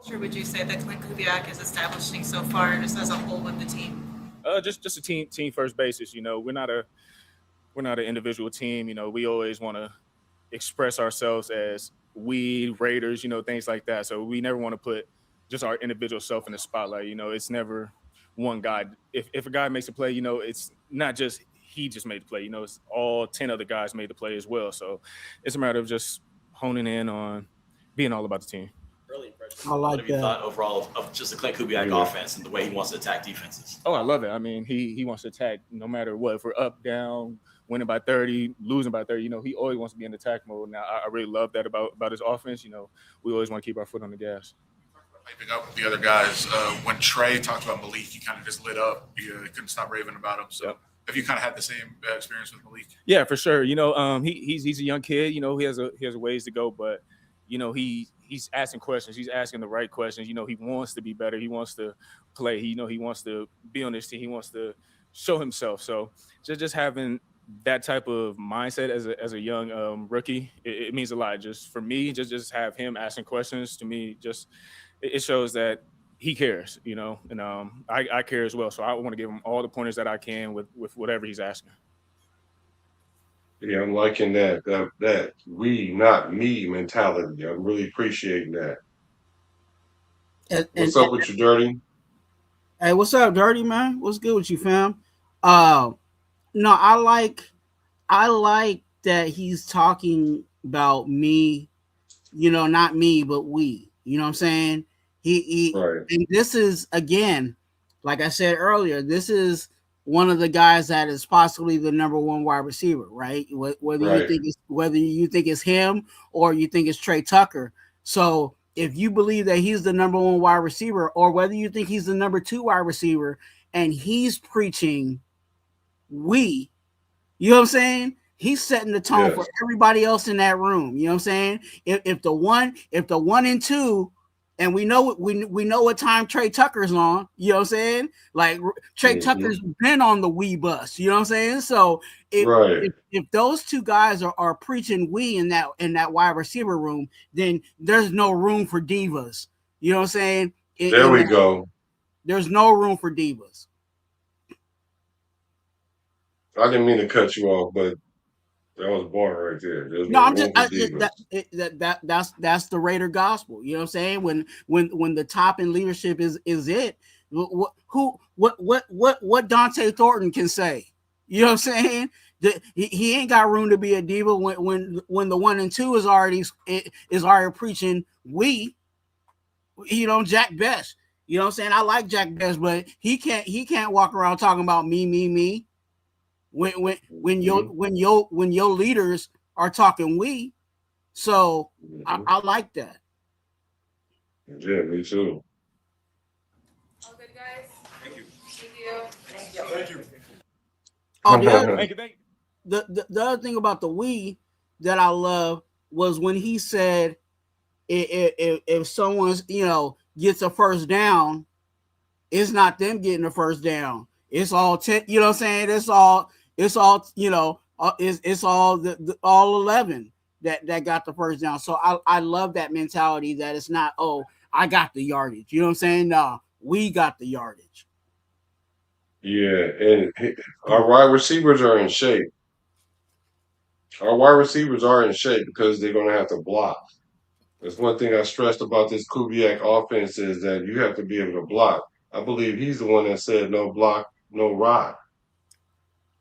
Sure, would you say that Clint Kubiak is establishing so far, just as a whole with the team? Just a team first basis. We're not an individual team. We always want to express ourselves as we Raiders, things like that. So we never want to put just our individual self in the spotlight. It's never one guy. If a guy makes a play, it's not just he just made the play. It's all 10 other guys made the play as well. So it's a matter of just honing in on being all about the team. Really impressive. I like what have you that. thought overall of just the Clint Kubiak offense and the way he wants to attack defenses? Oh, I love it. I mean, he wants to attack no matter what. If we're up, down, winning by 30, losing by 30, he always wants to be in attack mode. Now, I really love that about his offense. We always want to keep our foot on the gas. Hyping up the other guys. When Trey talked about Malik, he kind of just lit up. He couldn't stop raving about him. So have you kind of had the same experience with Malik? Yeah, for sure. He's a young kid. He has a ways to go, but he's asking questions. He's asking the right questions. He wants to be better. He wants to play. He wants to be on this team. He wants to show himself. So just having that type of mindset as a young rookie, it means a lot. Just for me, just have him asking questions to me. Just it shows that he cares, and I care as well. So I want to give him all the pointers that I can with whatever he's asking. Yeah, I'm liking that we, not me mentality. I'm really appreciating that. What's up with you, Dirty? Hey, what's up, Dirty, man? What's good with you, fam? No, I like that he's talking about me, not me, but we. You know what I'm saying? He right. And this is, again, like I said earlier, this is one of the guys that is possibly the number one wide receiver, right? Whether you think it's him or you think it's Trey Tucker. So if you believe that he's the number one wide receiver, or whether you think he's the number 2 wide receiver, and he's preaching you know what I'm saying? He's setting the tone for everybody else in that room. You know what I'm saying? If the 1 and 2, and we know what time Trey Tucker's on, you know what I'm saying? Like Trey Tucker's been on the we bus, you know what I'm saying? So if those 2 guys are preaching we in that wide receiver room, then there's no room for divas. You know what I'm saying? There we go. There's no room for divas. I didn't mean to cut you off, but that was a bar right there. That's the Raider gospel. You know what I'm saying? When the top in leadership is it, what Dante Thornton can say? You know what I'm saying? He ain't got room to be a diva when the 1 and 2 is already preaching Jack Best. You know what I'm saying? I like Jack Best, but he can't walk around talking about me. When your leaders are talking so I like that. Yeah, me too. All good, guys. Thank you. Thank you. Oh, the other thing about the that I love was when he said if someone's gets a first down, it's not them getting a first down. It's all 10. You know what I'm saying? It's all it's all all 11 that got the first down. So I love that mentality that it's not, oh, I got the yardage. You know what I'm saying? No, we got the yardage. Yeah, and our wide receivers are in shape. Our wide receivers are in shape because they're going to have to block. That's one thing I stressed about this Kubiak offense is that you have to be able to block. I believe he's the one that said no block, no rock.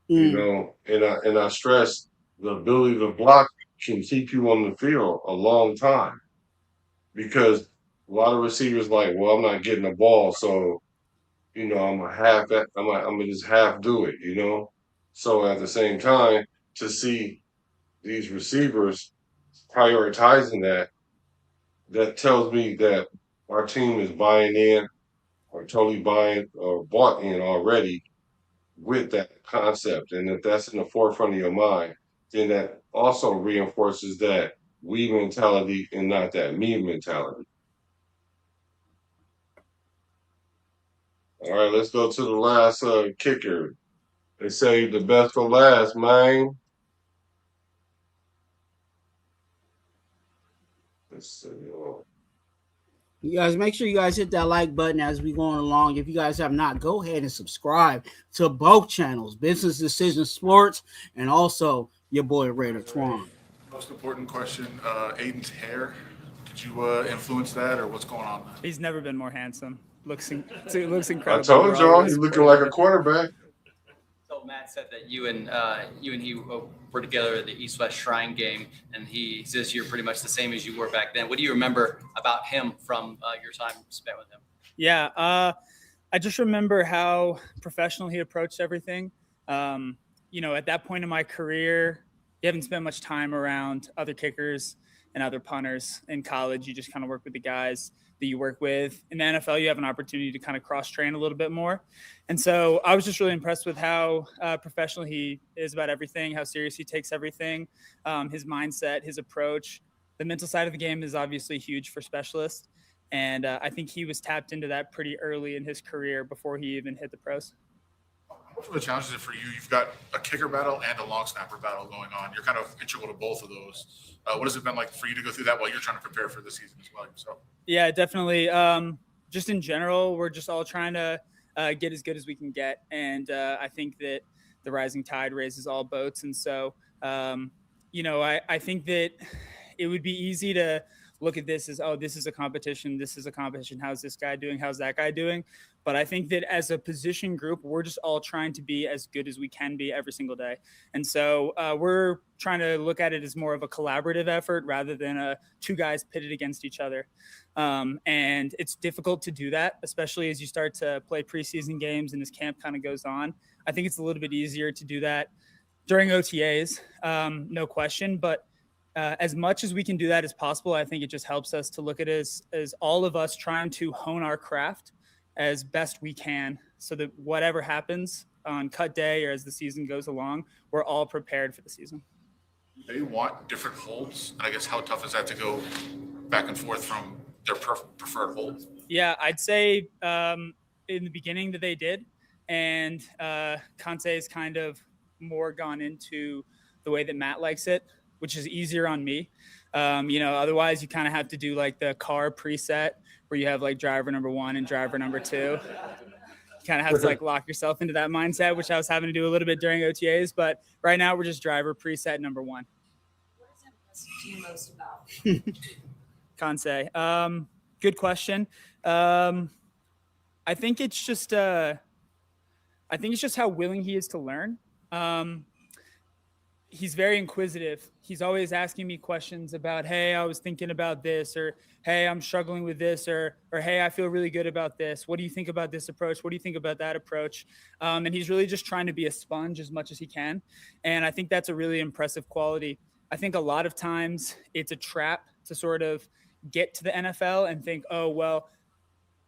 And I stress the ability to block can keep you on the field a long time because a lot of receivers like, well, I'm not getting the ball, so I'm gonna just half do it, So at the same time, to see these receivers prioritizing that tells me that our team is buying in or totally buying or bought in already with that concept. And if that's in the forefront of your mind, then that also reinforces that we mentality and not that me mentality. All right, let's go to the last kicker. They say the best for last, man. Let's see. You guys, make sure you guys hit that like button as we going along. If you guys have not, go ahead and subscribe to both channels, Business Decision Sports and also your boy Raider Twuan. Most important question, Aiden's hair. Did you influence that, or what's going on? He's never been more handsome. Looks incredible. I told y'all he's looking like a quarterback. So Matt said that you and he were together at the East-West Shrine game, and he says you're pretty much the same as you were back then. What do you remember about him from your time spent with him? Yeah, I just remember how professional he approached everything. At that point in my career, you haven't spent much time around other kickers and other punters. In college, you just kind of work with the guys that you work with. In the NFL, you have an opportunity to kind of cross-train a little bit more. And so I was just really impressed with how professional he is about everything, how serious he takes everything, his mindset, his approach. The mental side of the game is obviously huge for specialists. And I think he was tapped into that pretty early in his career before he even hit the pros. What are the challenges for you? You've got a kicker battle and a long snapper battle going on. You're kind of integral to both of those. What has it been like for you to go through that while you're trying to prepare for the season as well yourself? Yeah, definitely. Just in general, we're just all trying to get as good as we can get. And I think that the rising tide raises all boats. And so, I think that it would be easy to look at this as, oh, this is a competition. This is a competition. How's this guy doing? How's that guy doing? But I think that as a position group, we're just all trying to be as good as we can be every single day. And so we're trying to look at it as more of a collaborative effort rather than two guys pitted against each other. And it's difficult to do that, especially as you start to play preseason games and as camp kind of goes on. I think it's a little bit easier to do that during OTAs, no question. But as much as we can do that as possible, I think it just helps us to look at it as all of us trying to hone our craft as best we can so that whatever happens on cut day or as the season goes along, we're all prepared for the season. They want different holds. And I guess how tough is that to go back and forth from their preferred hold? Yeah, I'd say in the beginning that they did. And Kansai has kind of more gone into the way that Matt likes it, which is easier on me. Otherwise you kind of have to do like the car preset where you have like driver number 1 and driver number 2. You kind of have to like lock yourself into that mindset, which I was having to do a little bit during OTAs. But right now we're just driver preset number 1. What does it impress you most about? Kansai. Good question. I think it's just how willing he is to learn. He's very inquisitive. He's always asking me questions about, hey, I was thinking about this, or hey, I'm struggling with this, or hey, I feel really good about this. What do you think about this approach? What do you think about that approach? And he's really just trying to be a sponge as much as he can. And I think that's a really impressive quality. I think a lot of times it's a trap to sort of get to the NFL and think, oh, well,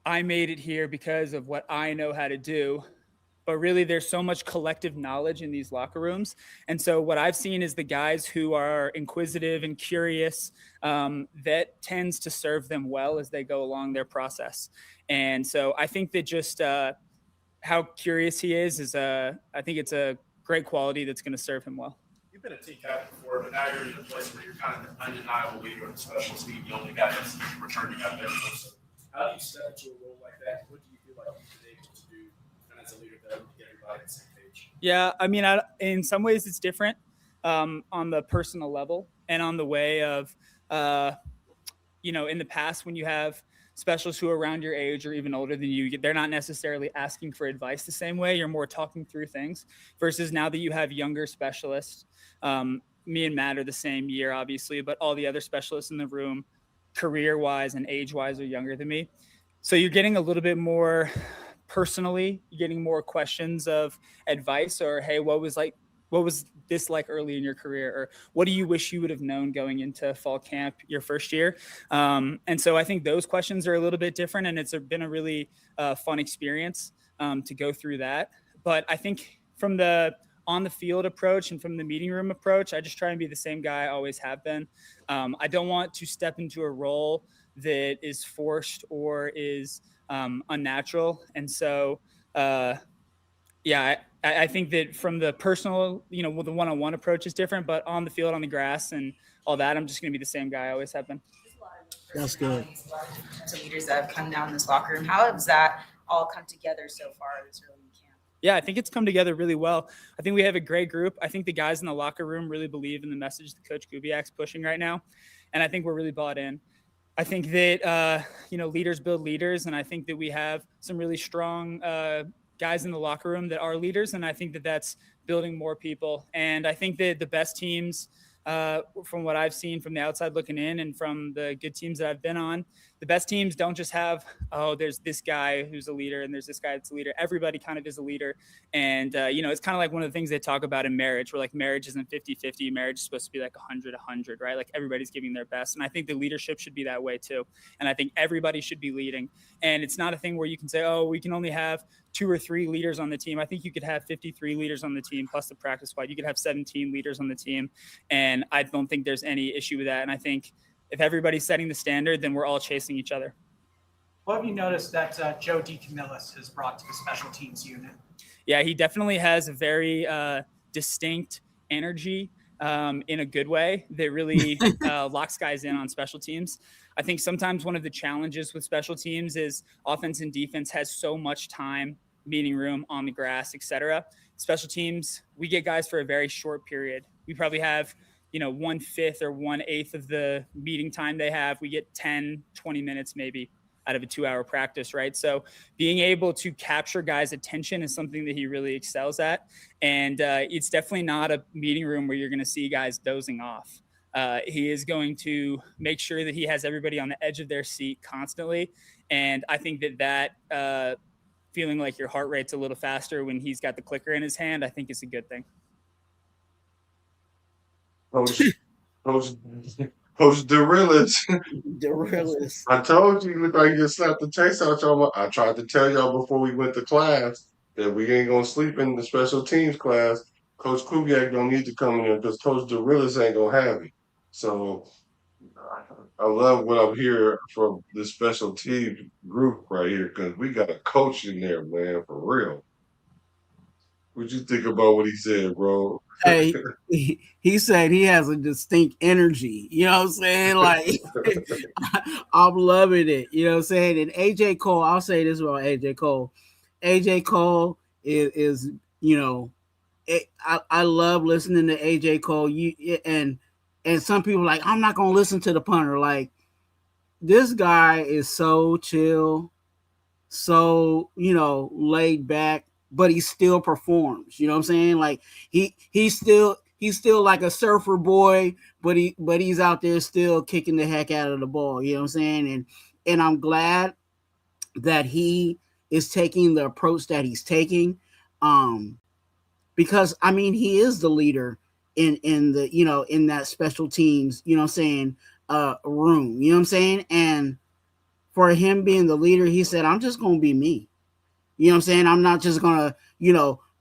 I made it here because of what I know how to do. But really, there's so much collective knowledge in these locker rooms. And so what I've seen is the guys who are inquisitive and curious, that tends to serve them well as they go along their process. And so I think that just how curious he is I think it's a great quality that's going to serve him well. You've been a team captain before, but now you're in a place where you're kind of an undeniable leader of the special team. The only guy that's returning out there. So how do you step into a role like that? What do you feel like you've been able to do as a leader to get everybody on the same page? Yeah, I mean, in some ways it's different on the personal level and on the way of, in the past when you have specialists who are around your age or even older than you, they're not necessarily asking for advice the same way. You're more talking through things versus now that you have younger specialists. Me and Matt are the same year, obviously, but all the other specialists in the room, career-wise and age-wise, are younger than me. So you're getting a little bit more personally, getting more questions of advice or, hey, what was this like early in your career? Or what do you wish you would have known going into fall camp your first year? And so I think those questions are a little bit different, and it's been a really fun experience to go through that. But I think from the on the field approach and from the meeting room approach, I just try and be the same guy I always have been. I don't want to step into a role that is forced or is unnatural. And so, I think that from the personal, the one-on-one approach is different, but on the field, on the grass and all that, I'm just going to be the same guy I always have been. That's good. The leaders that have come down in this locker room, how has that all come together so far this early in camp? Yeah, I think it's come together really well. I think we have a great group. I think the guys in the locker room really believe in the message that Coach Kubiak's pushing right now. And I think we're really bought in. I think that, leaders build leaders. And I think that we have some really strong guys in the locker room that are leaders. And I think that that's building more people. And I think that the best teams, from what I've seen from the outside looking in and from the good teams that I've been on, the best teams don't just have, there's this guy who's a leader and there's this guy that's a leader. Everybody kind of is a leader. And, it's kind of like one of the things they talk about in marriage, where like marriage isn't 50-50. Marriage is supposed to be like 100-100, right? Like everybody's giving their best. And I think the leadership should be that way too. And I think everybody should be leading. And it's not a thing where you can say, we can only have 2 or 3 leaders on the team. I think you could have 53 leaders on the team plus the practice squad. You could have 17 leaders on the team. And I don't think there's any issue with that. And I think if everybody's setting the standard, then we're all chasing each other. What have you noticed that Joe Decamillis has brought to the special teams unit? Yeah, he definitely has a very distinct energy in a good way that really locks guys in on special teams. I think sometimes one of the challenges with special teams is offense and defense has so much time, meeting room, on the grass, etc. Special teams, we get guys for a very short period. We probably have 1/5 or 1/8 of the meeting time they have. We get 10, 20 minutes maybe out of a 2-hour practice, right? So being able to capture guys' attention is something that he really excels at. And it's definitely not a meeting room where you're going to see guys dozing off. He is going to make sure that he has everybody on the edge of their seat constantly. And I think that feeling like your heart rate's a little faster when he's got the clicker in his hand, I think is a good thing. Coach Derillis. Derillis. I told you, you look like you just slapped the taste out y'all. I tried to tell y'all before we went to class that we ain't gonna sleep in the special teams class. Coach Kubiak don't need to come in here because Coach Derillis ain't gonna have it. So I love what I'm hearing from this special team group right here because we got a coach in there, man, for real. What'd you think about what he said, bro? Hey, he said he has a distinct energy. You know what I'm saying? Like, I'm loving it. You know what I'm saying? And AJ Cole, I'll say this about AJ Cole. AJ Cole is you know, I love listening to AJ Cole. And some people are like, I'm not gonna listen to the punter. Like, this guy is so chill, so laid back, but he still performs. You know what I'm saying? Like he's still like a surfer boy, but he's out there still kicking the heck out of the ball. You know what I'm saying? And I'm glad that he is taking the approach that he's taking. Because I mean, he is the leader in the in that special teams, you know what I'm saying, room. You know what I'm saying? And for him being the leader, he said, I'm just gonna be me. You know what I'm saying? I'm not just gonna,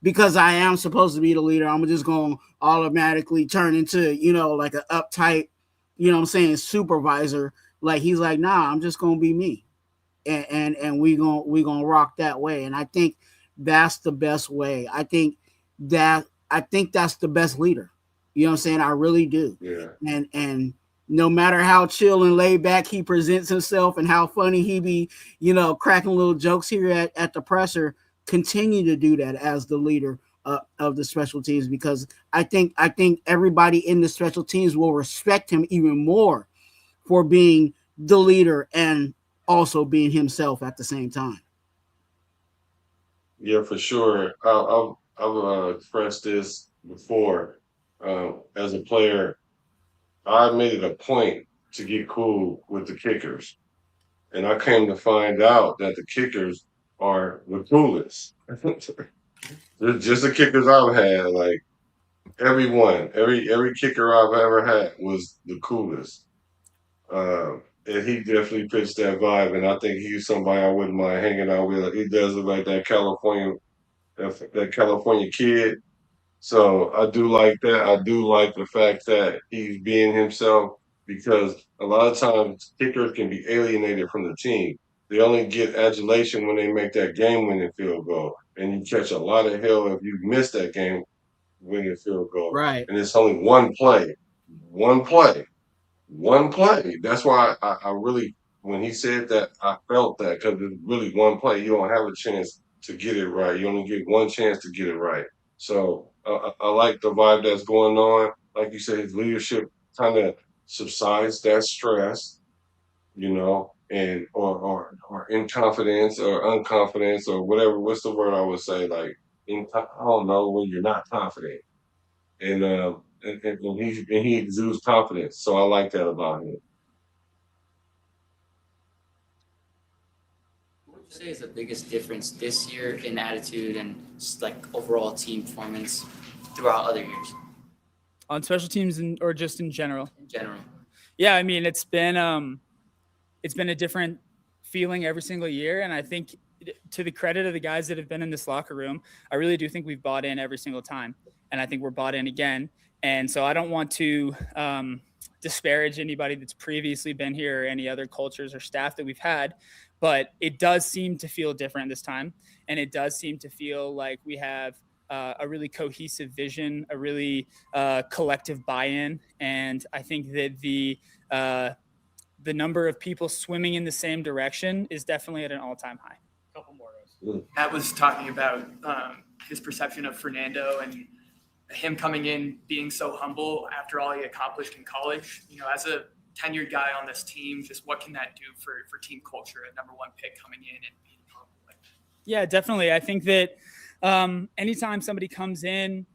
because I am supposed to be the leader, I'm just gonna automatically turn into, like an uptight, you know what I'm saying, supervisor. Like, he's like, nah, I'm just gonna be me. And we gonna rock that way. And I think that's the best way. I think that's the best leader. You know what I'm saying? I really do. Yeah. And no matter how chill and laid back he presents himself and how funny he be, cracking little jokes here at the presser, continue to do that as the leader of the special teams, because I think everybody in the special teams will respect him even more for being the leader and also being himself at the same time. Yeah, for sure. I've expressed this before. As a player, I made it a point to get cool with the kickers. And I came to find out that the kickers are the coolest. Just the kickers I've had, like every kicker I've ever had was the coolest. And he definitely fits that vibe, and I think he's somebody I wouldn't mind hanging out with. He does look like that California kid. So I do like that. I do like the fact that he's being himself, because a lot of times kickers can be alienated from the team. They only get adulation when they make that game-winning field goal, and you catch a lot of hell if you miss that game-winning field goal. Right. And it's only one play. That's why I really, when he said that, I felt that, because it's really one play. You don't have a chance to get it right. You only get one chance to get it right. So I like the vibe that's going on. Like you said, his leadership kind of subsides that stress, and or in confidence or unconfidence or whatever. What's the word I would say? Like, I don't know, when you're not confident. And he exudes confidence. So I like that about him. What would you say is the biggest difference this year in attitude and just like overall team performance throughout other years? On special teams or just in general? In general. Yeah, I mean, it's been a different feeling every single year, and I think, to the credit of the guys that have been in this locker room, I really do think we've bought in every single time, and I think we're bought in again. And so I don't want to disparage anybody that's previously been here or any other cultures or staff that we've had, but it does seem to feel different this time, and it does seem to feel like we have a really cohesive vision, a really collective buy-in, and I think that the number of people swimming in the same direction is definitely at an all-time high. A couple more rows. Matt was talking about his perception of Fernando and him coming in being so humble after all he accomplished in college. As a tenured guy on this team. Just what can that do for team culture? A number one pick coming in and being humble like that. Yeah, definitely. I think that anytime somebody comes in,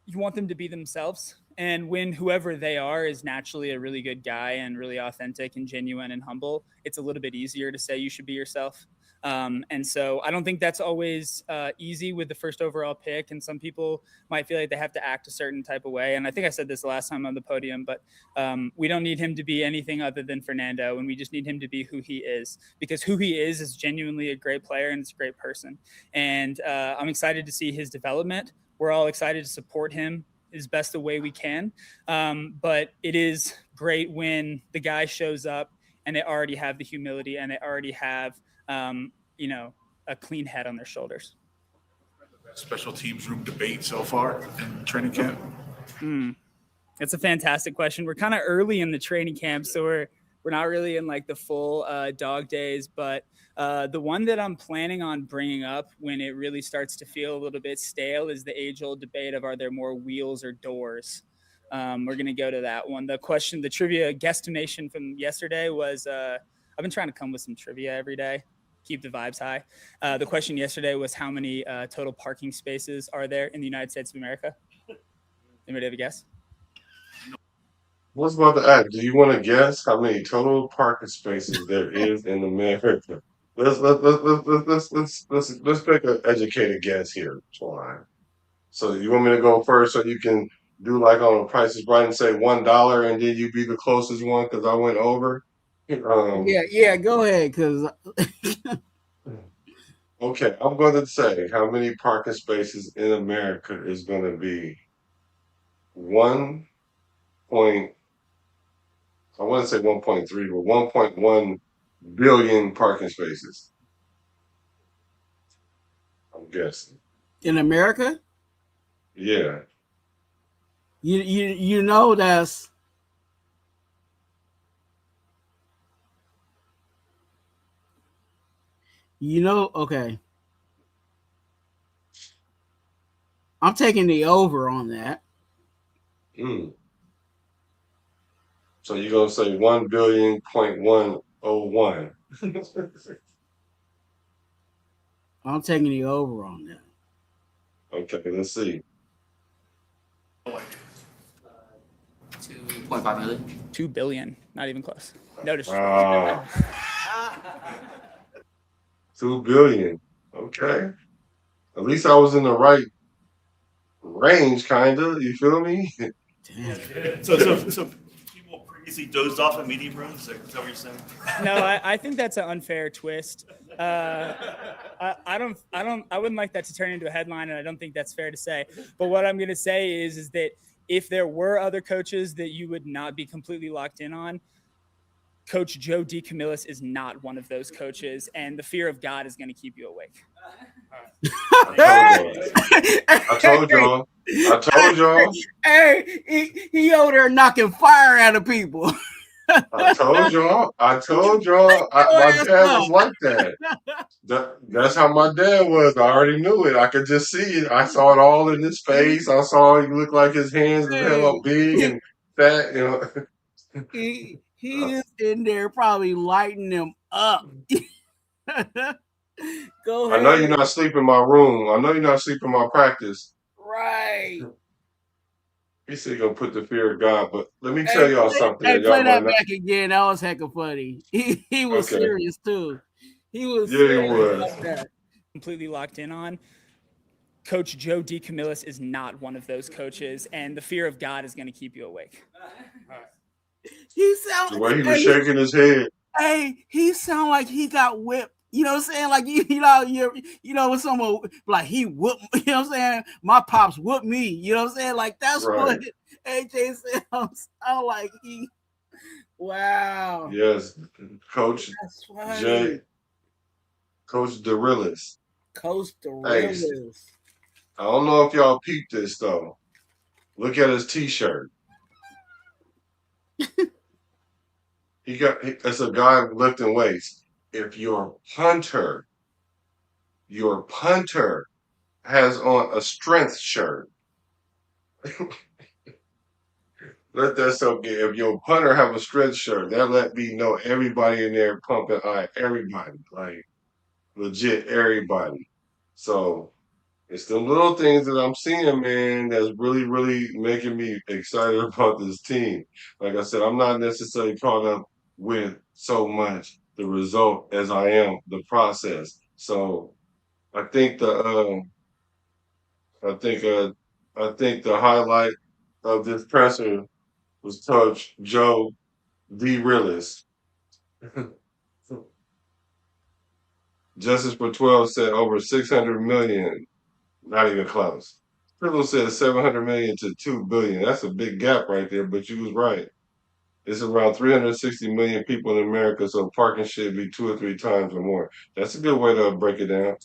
you want them to be themselves. And when whoever they are is naturally a really good guy and really authentic and genuine and humble, it's a little bit easier to say you should be yourself. And so I don't think that's always easy with the first overall pick. And some people might feel like they have to act a certain type of way. And I think I said this last time on the podium, but we don't need him to be anything other than Fernando. And we just need him to be who he is, because who he is genuinely a great player and it's a great person. And I'm excited to see his development. We're all excited to support him as best the way we can. But it is great when the guy shows up and they already have the humility and they already have, a clean head on their shoulders. Special teams room debate so far in training camp? It's a fantastic question. We're kind of early in the training camp, so we're not really in like the full dog days, but the one that I'm planning on bringing up when it really starts to feel a little bit stale is the age-old debate of, are there more wheels or doors? We're going to go to that one. The trivia guesstimation from yesterday was, I've been trying to come with some trivia every day, keep the vibes high. The question yesterday was, how many total parking spaces are there in the United States of America? Anybody have a guess? I was about to ask, do you want to guess how many total parking spaces there is in America? Let's take an educated guess here, Twuan. So you want me to go first so you can do like on the Price is Right and say $1 and then you be the closest one because I went over? Yeah, go ahead, because Okay, I'm going to say how many parking spaces in America is going to be 1 point, I want to say 1.3, but 1.1 billion parking spaces. I'm guessing. in America, Yeah. you know that's okay. I'm taking the over on that. So you're going to say 1 billion point 101. I'm taking the over on that. Okay, let's see. 2.5 million. 2 billion, not even close. No Wow. 2 billion. Okay. At least I was in the right range, kind of. You feel me? So people previously dozed off in meeting rooms? Is that what you're saying? No, I think that's an unfair twist. I wouldn't like that to turn into a headline, and I don't think that's fair to say. But what I'm going to say is that if there were other coaches that you would not be completely locked in on, Coach Joe Decamillis is not one of those coaches, and the fear of God is going to keep you awake. I told y'all. Hey, he over there knocking fire out of people. I told y'all. My dad was like that. That's how my dad was. I already knew it. I could just see it. I saw it all in his face. I saw he looked like his hands were hella big and fat. He is in there probably lighting them up. Go ahead. I know you're not sleeping in my room. I know you're not sleeping in my practice. Right. He said he's gonna put the fear of God, but let me tell y'all something. Hey, Y'all play that might not. back again. That was hecka funny. He was Okay. serious too. He was Yeah, he serious was. about that. Completely locked in on. Coach Joe Decamillis is not one of those coaches, and the fear of God is going to keep you awake. He sound The way he was shaking his head. Hey, he sound like he got whipped. You know what I'm saying? Like when someone like he whooped, you know what I'm saying? My pops whooped me. You know what I'm saying? Like that's Right. what AJ sounds. I like he. Wow. Yes, Coach That's funny. J. Coach Derillis. Coach Hey, Derillis. I don't know if y'all peeped this though. Look at his T-shirt. It's a guy lifting weights. If your punter has on a strength shirt, let that soak in. If your punter have a stretch shirt, that let me know everybody in there pumping everybody, like legit everybody. So it's the little things that I'm seeing, man, that's really, really making me excited about this team. Like I said, I'm not necessarily caught up with so much the result as I am the process. So I think I think I think the highlight of this presser was Coach Joe D. Realist. Justice for 12 said over 600 million, not even close. Triple said 700 million to 2 billion. That's a big gap right there, but you was right. It's around 360 million people in America, so parking should be 2 or 3 times or more. That's a good way to break it down.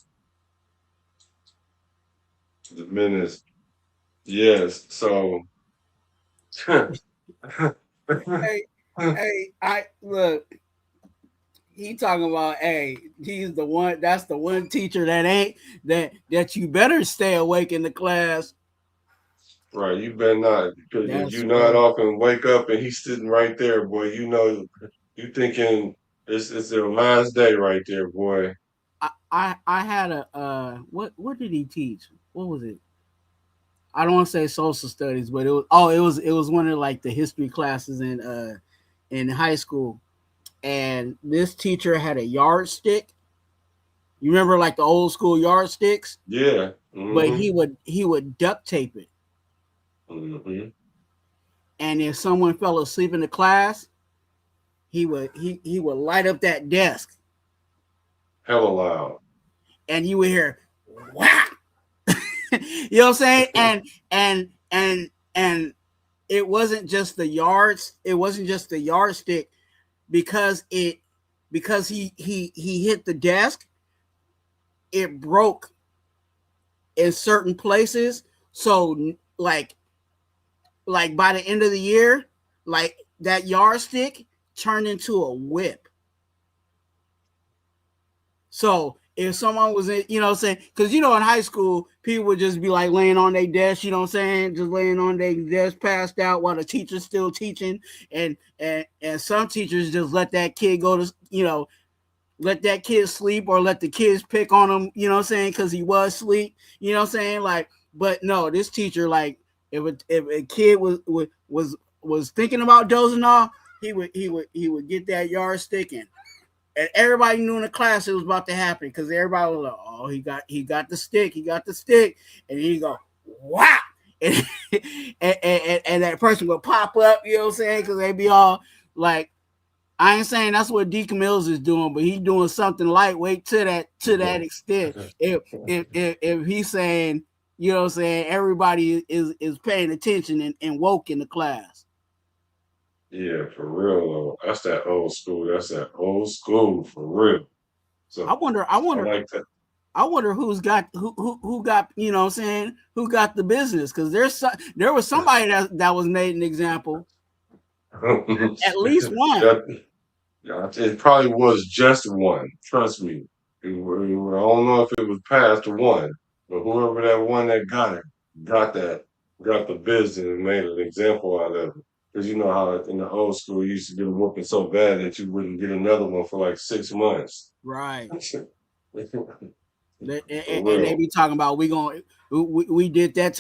The minutes. Yes, so I look. He talking about, hey, he's the one. That's the one teacher that you better stay awake in the class. Right, you better not, because if That's you nod right. off and wake up and he's sitting right there, boy, you thinking it's their last day right there, boy. I had a what did he teach? What was it? I don't want to say social studies, but it was one of like the history classes in high school, and this teacher had a yardstick. You remember like the old school yardsticks? Yeah. But he would duct tape it. Mm-hmm. And if someone fell asleep in the class, he would light up that desk. Hella loud. And you would hear whack. You know what I'm saying? And it wasn't just the yardstick because he hit the desk, it broke in certain places. So like by the end of the year, like that yardstick turned into a whip. So if someone was in, you know what I'm saying, because in high school, people would just be like laying on their desk, you know what I'm saying, just laying on their desk, passed out while the teacher's still teaching. And some teachers just let that kid go to, let that kid sleep or let the kids pick on him, you know what I'm saying, because he was asleep, you know what I'm saying? Like, but no, this teacher, like, if a kid was thinking about dozing off, he would get that yardstick in. And everybody knew in the class it was about to happen because everybody was like, "Oh, he got the stick, and he go, wow!" And, and that person would pop up, you know what I'm saying? Because they be all like, I ain't saying that's what Decamillis is doing, but he's doing something lightweight to that extent. If he's saying, you know what I'm saying, everybody is paying attention and woke in the class. Yeah, for real though. That's that old school. That's that old school for real. So I wonder I like that. I wonder who got you know what I'm saying, who got the business, because there was somebody that was made an example. At least one. It probably was just one. Trust me. I don't know if it was past one, but whoever that one that got it got the business and made an example out of it. Because you know how in the old school you used to get a whooping so bad that you wouldn't get another one for like 6 months. Right. And they be talking about we did that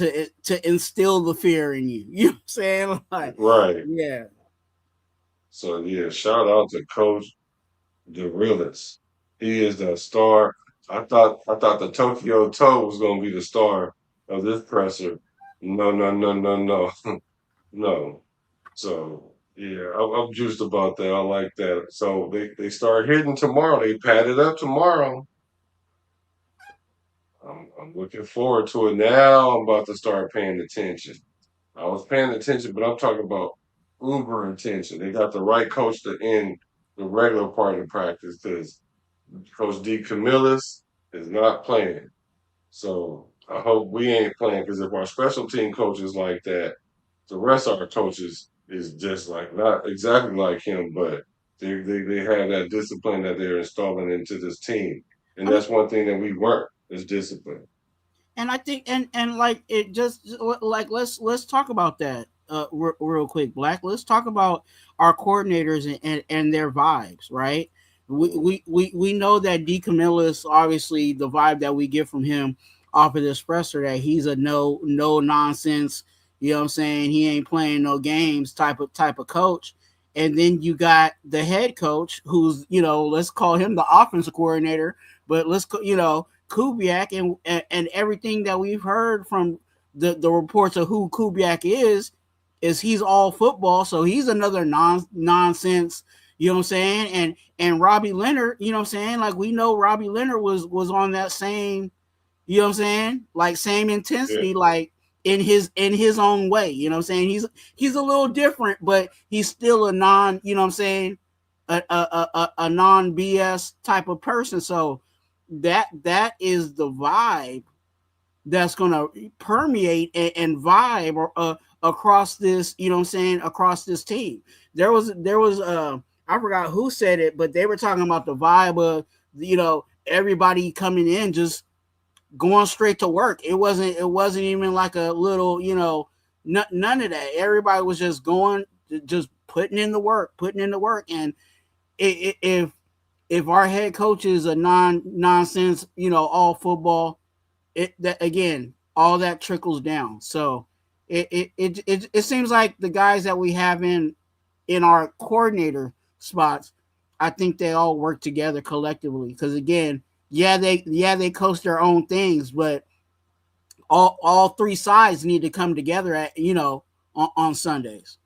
to instill the fear in you. You know what I'm saying? Like, right. Yeah. So yeah, shout out to Coach the realist. He is the star. I thought the Tokyo Toe was gonna be the star of this presser. No. No. So yeah, I'm juiced about that. I like that. So they start hitting tomorrow. They pad it up tomorrow. I'm looking forward to it. Now I'm about to start paying attention. I was paying attention, but I'm talking about uber attention. They got the right coach to end the regular part of practice because Coach Decamillis is not playing. So I hope we ain't playing, because if our special team coach is like that, the rest of our coaches is just like not exactly like him, but they have that discipline that they're installing into this team. And that's one thing that we weren't, is discipline. And I think and like it just like let's talk about that. real quick, Black. Let's talk about our coordinators and their vibes, right? We know that Decamillis, obviously, the vibe that we get from him off of this presser, that he's a no nonsense, you know what I'm saying? He ain't playing no games type of coach. And then you got the head coach, who's, let's call him the offensive coordinator, but Kubiak, and everything that we've heard from the reports of who Kubiak is he's all football. So he's another nonsense, you know what I'm saying? And Robbie Leonard, you know what I'm saying? Like, we know Robbie Leonard was on that same, you know what I'm saying? Like, same intensity, like in his own way, you know what I'm saying? He's a little different, but he's still a non, you know what I'm saying? A non BS type of person. So that is the vibe that's going to permeate and vibe across this, you know what I'm saying, across this team. There was I forgot who said it, but they were talking about the vibe of, everybody coming in just going straight to work. It wasn't even like a little, none of that. Everybody was just going, just putting in the work. And if our head coach is a nonsense, all football, again, all that trickles down. So it seems like the guys that we have in our coordinator spots, I think they all work together collectively. Because again, they coach their own things, but all three sides need to come together on Sundays.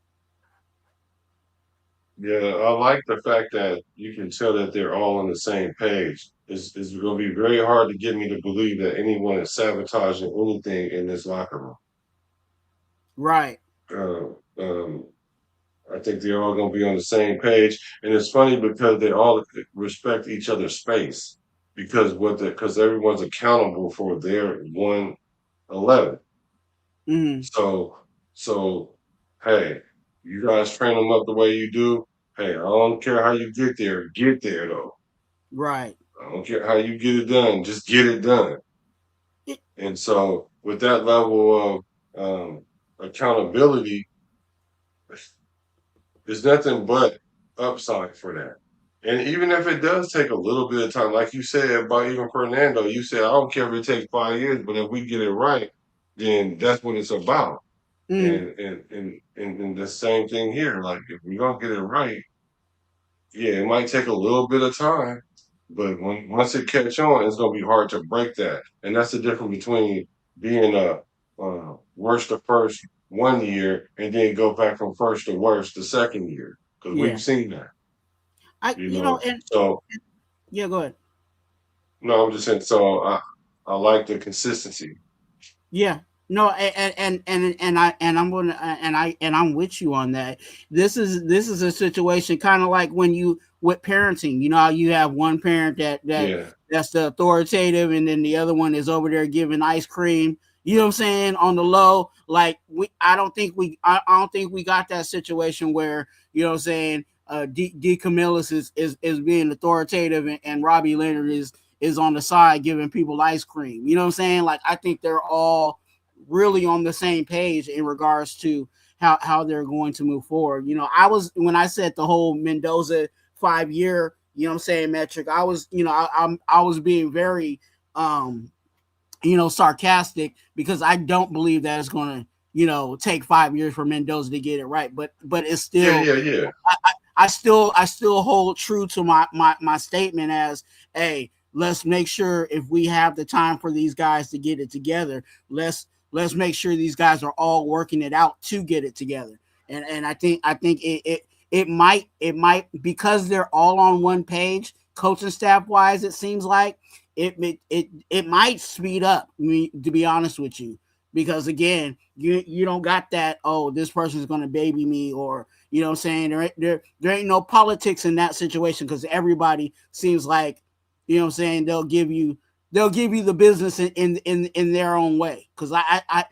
Yeah, I like the fact that you can tell that they're all on the same page. It's going to be very hard to get me to believe that anyone is sabotaging anything in this locker room. Right. I think they're all going to be on the same page, and it's funny because they all respect each other's space because everyone's accountable for their 111. Mm-hmm. So, hey, you guys train them up the way you do. Hey, I don't care how you get there though. Right. I don't care how you get it done. Just get it done. And so, with that level of accountability, there's nothing but upside for that. And even if it does take a little bit of time, like you said about even Fernando, you said, I don't care if it takes 5 years, but if we get it right, then that's what it's about. Mm. And the same thing here. Like, if we don't get it right, yeah, it might take a little bit of time, but once it catch on, it's gonna be hard to break that. And that's the difference between being a worst to first 1 year and then go back from first to worst the second year, because we've seen that. Yeah, go ahead. No, I'm just saying. So I like the consistency. Yeah. No, and I'm with you on that. This is a situation kind of like when you with parenting. You have one parent that's the authoritative, and then the other one is over there giving ice cream. You know what I'm saying, on the low. Like I don't think we got that situation where, you know what I'm saying, Decamillis is being authoritative and Robbie Leonard is on the side giving people ice cream. You know what I'm saying? Like, I think they're all really on the same page in regards to how they're going to move forward. When I said the whole Mendoza 5-year, you know what I'm saying, metric, I was being very sarcastic, because I don't believe that it's going to take 5 years for Mendoza to get it right, but it's still yeah. I still hold true to my statement as, hey, let's make sure, if we have the time for these guys to get it together, let's make sure these guys are all working it out to get it together. And I think it might, because they're all on one page, coaching staff wise, it seems like it might speed up, to be honest with you, because again, you don't got that, oh, this person's going to baby me, or, you know what I'm saying, there ain't no politics in that situation, because everybody seems like, you know what I'm saying, they'll give you the business in their own way. Because I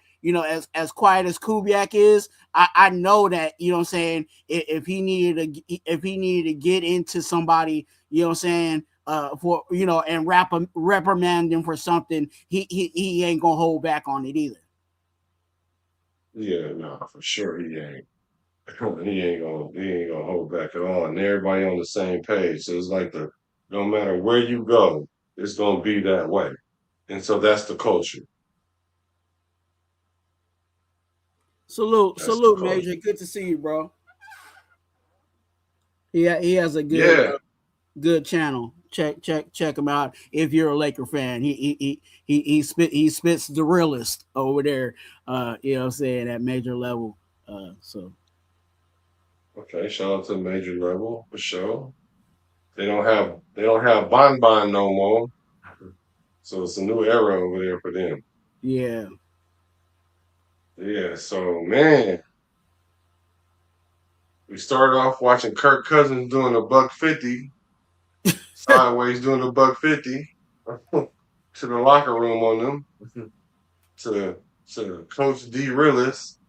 as quiet as Kubiak is, I know that, you know what I'm saying, if he needed to get into somebody, you know what I'm saying, for, and reprimand him for something, he ain't gonna hold back on it either. Yeah, no, for sure he ain't. He ain't gonna hold back at all. And everybody on the same page. So it's like no matter where you go, it's gonna be that way. And so that's the culture. Salute, That's the salute, culture. Major. Good to see you, bro. He has a Yeah. good channel. Check him out if you're a Laker fan. He spits the realest over there. You know what I'm saying, at major level. So Okay, shout out to Major Level for sure. They don't have Bon Bon no more. So it's a new era over there for them. yeah. Yeah, so man, we started off watching Kirk Cousins doing a $150, sideways doing a $150 to the locker room on them, to Coach D Realist,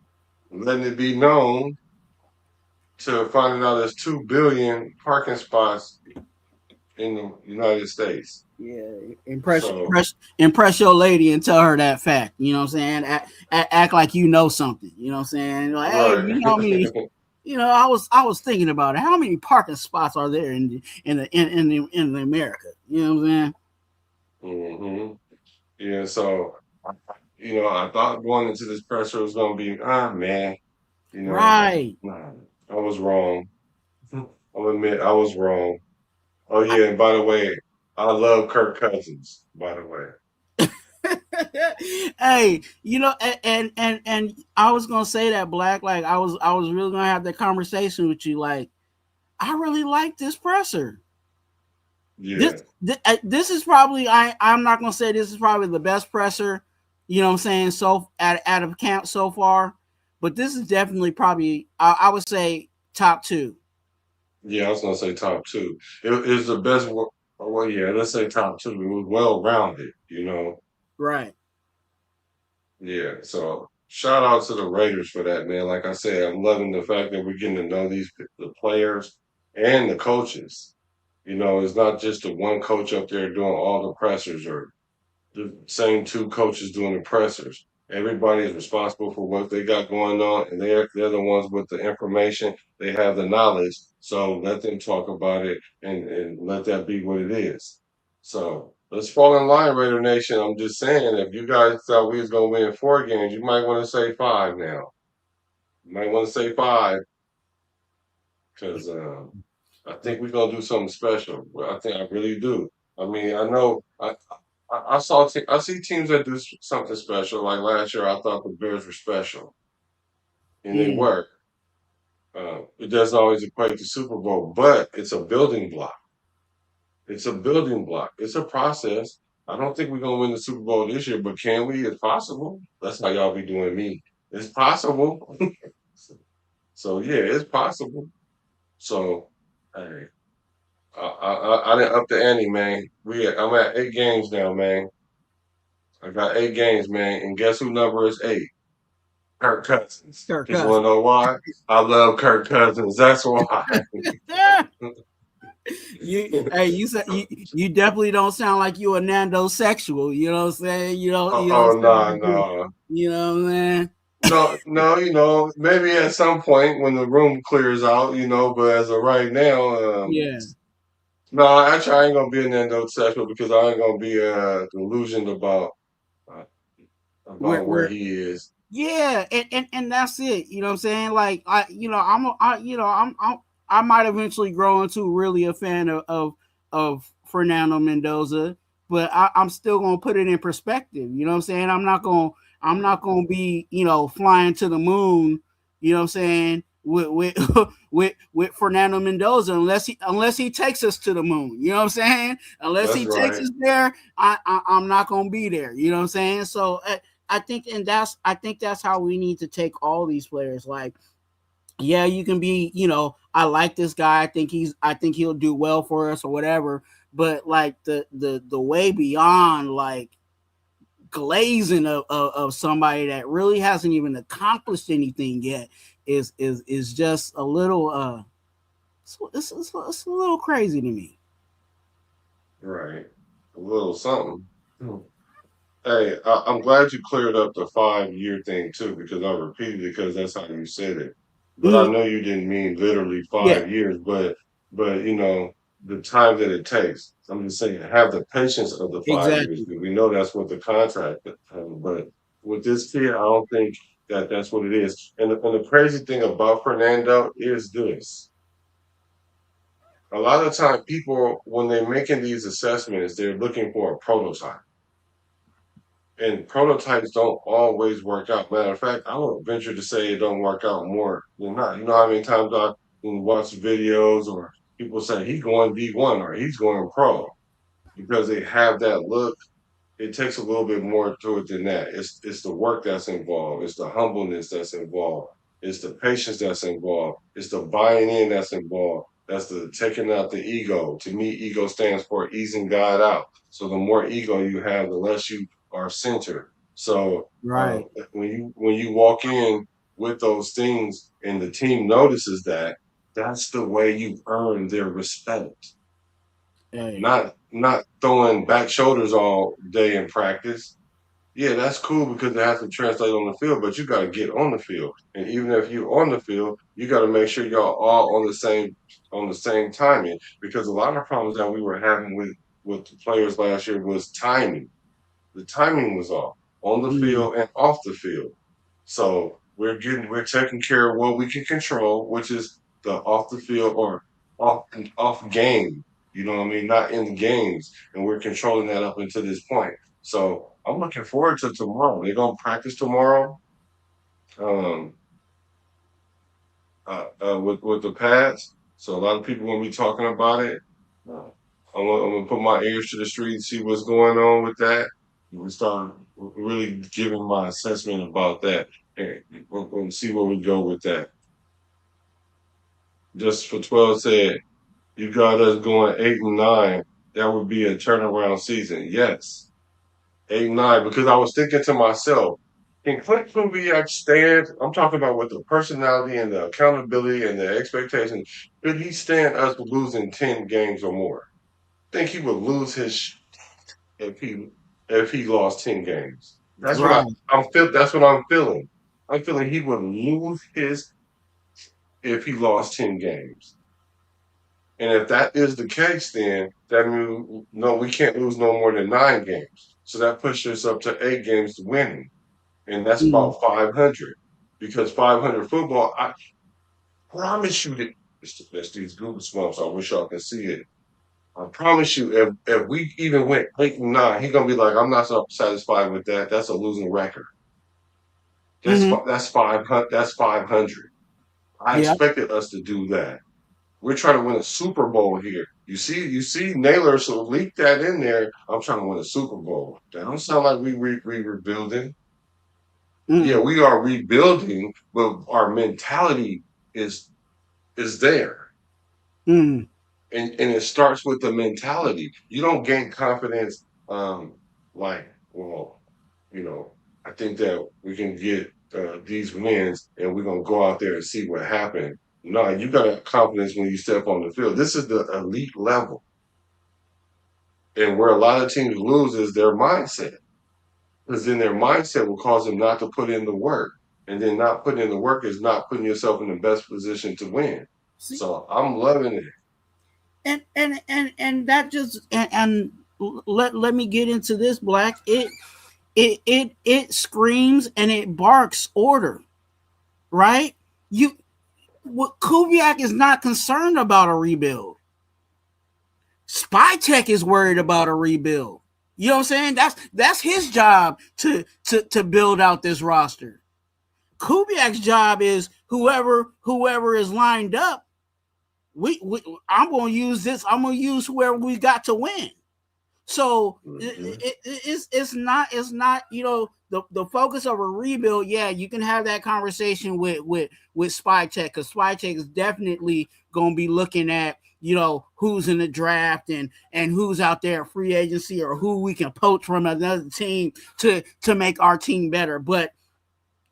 letting it be known, to finding out there's 2 billion parking spots in the United States. Yeah, So impress your lady and tell her that fact. You know what I'm saying? Act like you know something. You know what I'm saying? Like, hey, right. you know me. You know, I was thinking about it. How many parking spots are there in America? You know what I'm saying? hmm Yeah, so I thought going into this pressure was gonna be, man, Right. nah, I was wrong. I'll admit I was wrong. Oh yeah, and by the way, I love Kirk Cousins, by the way. Hey, and I was gonna say that, Black. Like I was really gonna have that conversation with you. Like, I really like this presser. Yeah. This is probably I'm not gonna say this is probably the best presser, you know what I'm saying, so out of camp so far, but this is definitely probably I would say top 2. Yeah, I was gonna say top 2. It is the best. Well, yeah, let's say top 2. It was well rounded. Right. Yeah. So shout out to the Raiders for that, man. Like I said, I'm loving the fact that we're getting to know the players and the coaches. It's not just the one coach up there doing all the pressers or the same 2 coaches doing the pressers. Everybody is responsible for what they got going on, and they're the ones with the information. They have the knowledge, so let them talk about it and let that be what it is. So let's fall in line, Raider Nation. I'm just saying, if you guys thought we was gonna win 4 games, you might want to say 5 now. You might want to say 5 because I think we're gonna do something special. Well, I really do. I mean, I know I see teams that do something special. Like last year, I thought the Bears were special, and they were. It doesn't always equate to Super Bowl, but it's a building block. It's a building block. It's a process. I don't think we're gonna win the Super Bowl this year, but can we? It's possible. That's how y'all be doing me. It's possible. So yeah, it's possible. So hey, I didn't up the ante, man. I'm at 8 games now, man. I got 8 games, man, and guess who number is 8? Kirk Cousins. Kirk Because you want to know why? I love Kirk Cousins. That's why. You said you definitely don't sound like you a Nando sexual. You know what I'm saying? You know. No. You know what I'm saying? No, maybe at some point when the room clears out, but as of right now, Yeah. no, actually, I ain't gonna be an endosexual because I ain't gonna be delusioned about where he is. Yeah, and that's it. You know what I'm saying? Like I might eventually grow into really a fan of Fernando Mendoza, but I'm still gonna put it in perspective. You know what I'm saying? I'm not gonna be flying to the moon. You know what I'm saying? With with Fernando Mendoza unless he takes us to the moon. You know what I'm saying? Unless That's he takes us there, I'm not gonna be there. You know what I'm saying? So I think that's how we need to take all these players. Like, yeah, you can be, I like this guy. I think he'll do well for us or whatever. But like the way beyond like glazing of somebody that really hasn't even accomplished anything yet is just a little it's a little crazy to me. Right. A little something. Hey, I'm glad you cleared up the 5-year thing too, because I repeated it because that's how you said it. But I know you didn't mean literally Yeah. 5 years, but you know the time that it takes. I'm just saying, have the patience of the 5 years. Exactly. Because we know that's what the contract. But with this kid, I don't think that that's what it is. And the crazy thing about Fernando is this: a lot of time, people when they're making these assessments, they're looking for a prototype. And prototypes don't always work out. Matter of fact, I would venture to say it don't work out more than not. You know how many times I watch videos or people say he's going D1 or he's going pro because they have that look. It takes a little bit more to it than that. It's the work that's involved. It's the humbleness that's involved. It's the patience that's involved. It's the buying in that's involved. That's the taking out the ego. To me, ego stands for easing God out. So the more ego you have, the less you are centered. So Right. when you walk in with those things and the team notices that, that's the way you earn their respect. Hey. Not throwing back shoulders all day in practice. Yeah, that's cool because it has to translate on the field, but you got to get on the field. And even if you're on the field, you got to make sure y'all all on the same timing. Because a lot of problems that we were having with the players last year was timing. The timing was off on the field and off the field. So we're taking care of what we can control, which is the off the field or off game. You know what I mean? Not in the games, and we're controlling that up until this point. So I'm looking forward to tomorrow. They're gonna practice tomorrow, um, with the pads. So a lot of people gonna be talking about it. I'm gonna put my ears to the street and see what's going on with that. We start really giving my assessment about that, and we'll see where we go with that. Just for 12 said, you got us going 8-9. That would be a turnaround season. Yes, 8-9. Because I was thinking to myself, can Clint Kubiak stand? I'm talking about with the personality and the accountability and the expectation. Could he stand us losing 10 games or more? Think he would lose his if he lost 10 games. That's what Right. I'm feel. That's what I'm feeling. I'm feeling he would lose his if he lost 10 games. And if that is the case, then that means no, we can't lose no more than 9 games. So that pushes us up to 8 games to winning, and that's about 500. Because 500 football, I promise you that it's these goosebumps. I wish y'all could see it. I promise you, if we even went 8-9, he's gonna be like, I'm not so satisfied with that. That's a losing record. That's 500. That's 500. I Yeah. expected us to do that. We're trying to win a Super Bowl here. You see, Nailor, so leak that in there. I'm trying to win a Super Bowl. That don't sound like we rebuilding. Yeah, we are rebuilding, but our mentality is there. And it starts with the mentality. You don't gain confidence like, well, you know, I think that we can get these wins and we're gonna go out there and see what happens. No, you got confidence when you step on the field. This is the elite level. And where a lot of teams lose is their mindset. Because then their mindset will cause them not to put in the work. And then not putting in the work is not putting yourself in the best position to win. So I'm loving it. And that just and let me get into this, Black. It screams and it barks order, right? Kubiak is not concerned about a rebuild. Spytech is worried about a rebuild. You know what I'm saying? That's his job to build out this roster. Kubiak's job is whoever is lined up. I'm gonna use this. I'm gonna use whoever we got to win. So it's not the focus of a rebuild. Yeah, you can have that conversation with Spytech, because Spytech is definitely gonna be looking at who's in the draft and who's out there free agency or who we can poach from another team to make our team better. But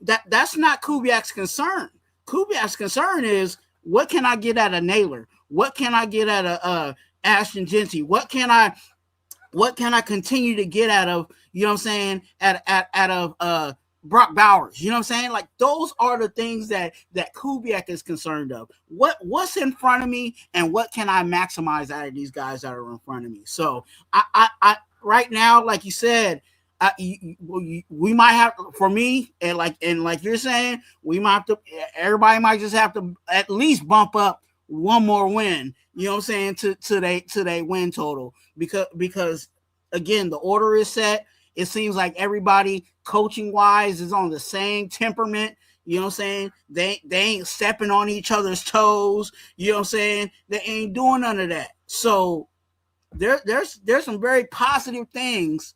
that's not Kubiak's concern. Kubiak's concern is, what can I get out of Nailor? What can I get out of Ashton Genty? What can I What can I continue to get out of, you know what I'm saying, out of Brock Bowers? You know what I'm saying? Like, those are the things that Kubiak is concerned of. What's in front of me, and what can I maximize out of these guys that are in front of me? So I right now, like you said, we might have, for me, and like you're saying, we might have to, everybody might just have to at least bump up one more win, you know what I'm saying, to they win total, because again, the order is set. It seems like everybody coaching wise is on the same temperament. You know what I'm saying? They ain't stepping on each other's toes. You know what I'm saying? They ain't doing none of that. So there's some very positive things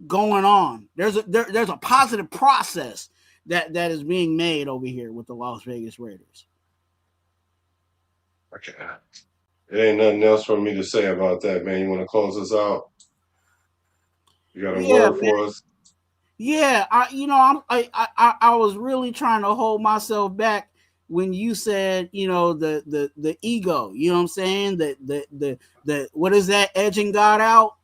going on. There's a positive process that is being made over here with the Las Vegas Raiders. Okay. There ain't nothing else for me to say about that, man. You want to close us out? You got a word for us? Yeah, I was really trying to hold myself back when you said, you know, the ego. You know what I'm saying? The what is that? Edging God out?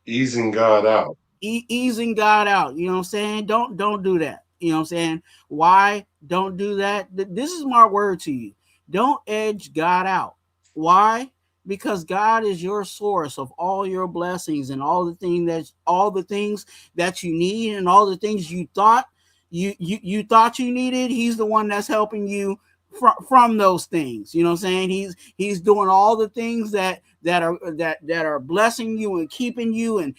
Easing God out. Easing God out. You know what I'm saying? Don't do that. You know what I'm saying? Why don't do that? This is my word to you. Don't edge God out. Why? Because God is your source of all your blessings and all the things that you need, and all the things you thought you thought you needed. He's the one that's helping you from those things. You know what I'm saying? He's doing all the things that are blessing you and keeping you and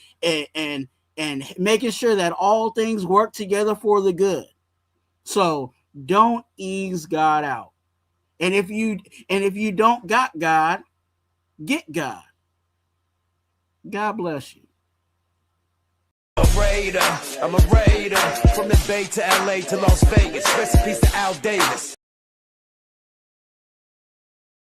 making sure that all things work together for the good. So don't ease God out. And if you don't got God, get God. God bless you. I'm a Raider from the Bay to LA to Las Vegas. Recipes to Al Davis.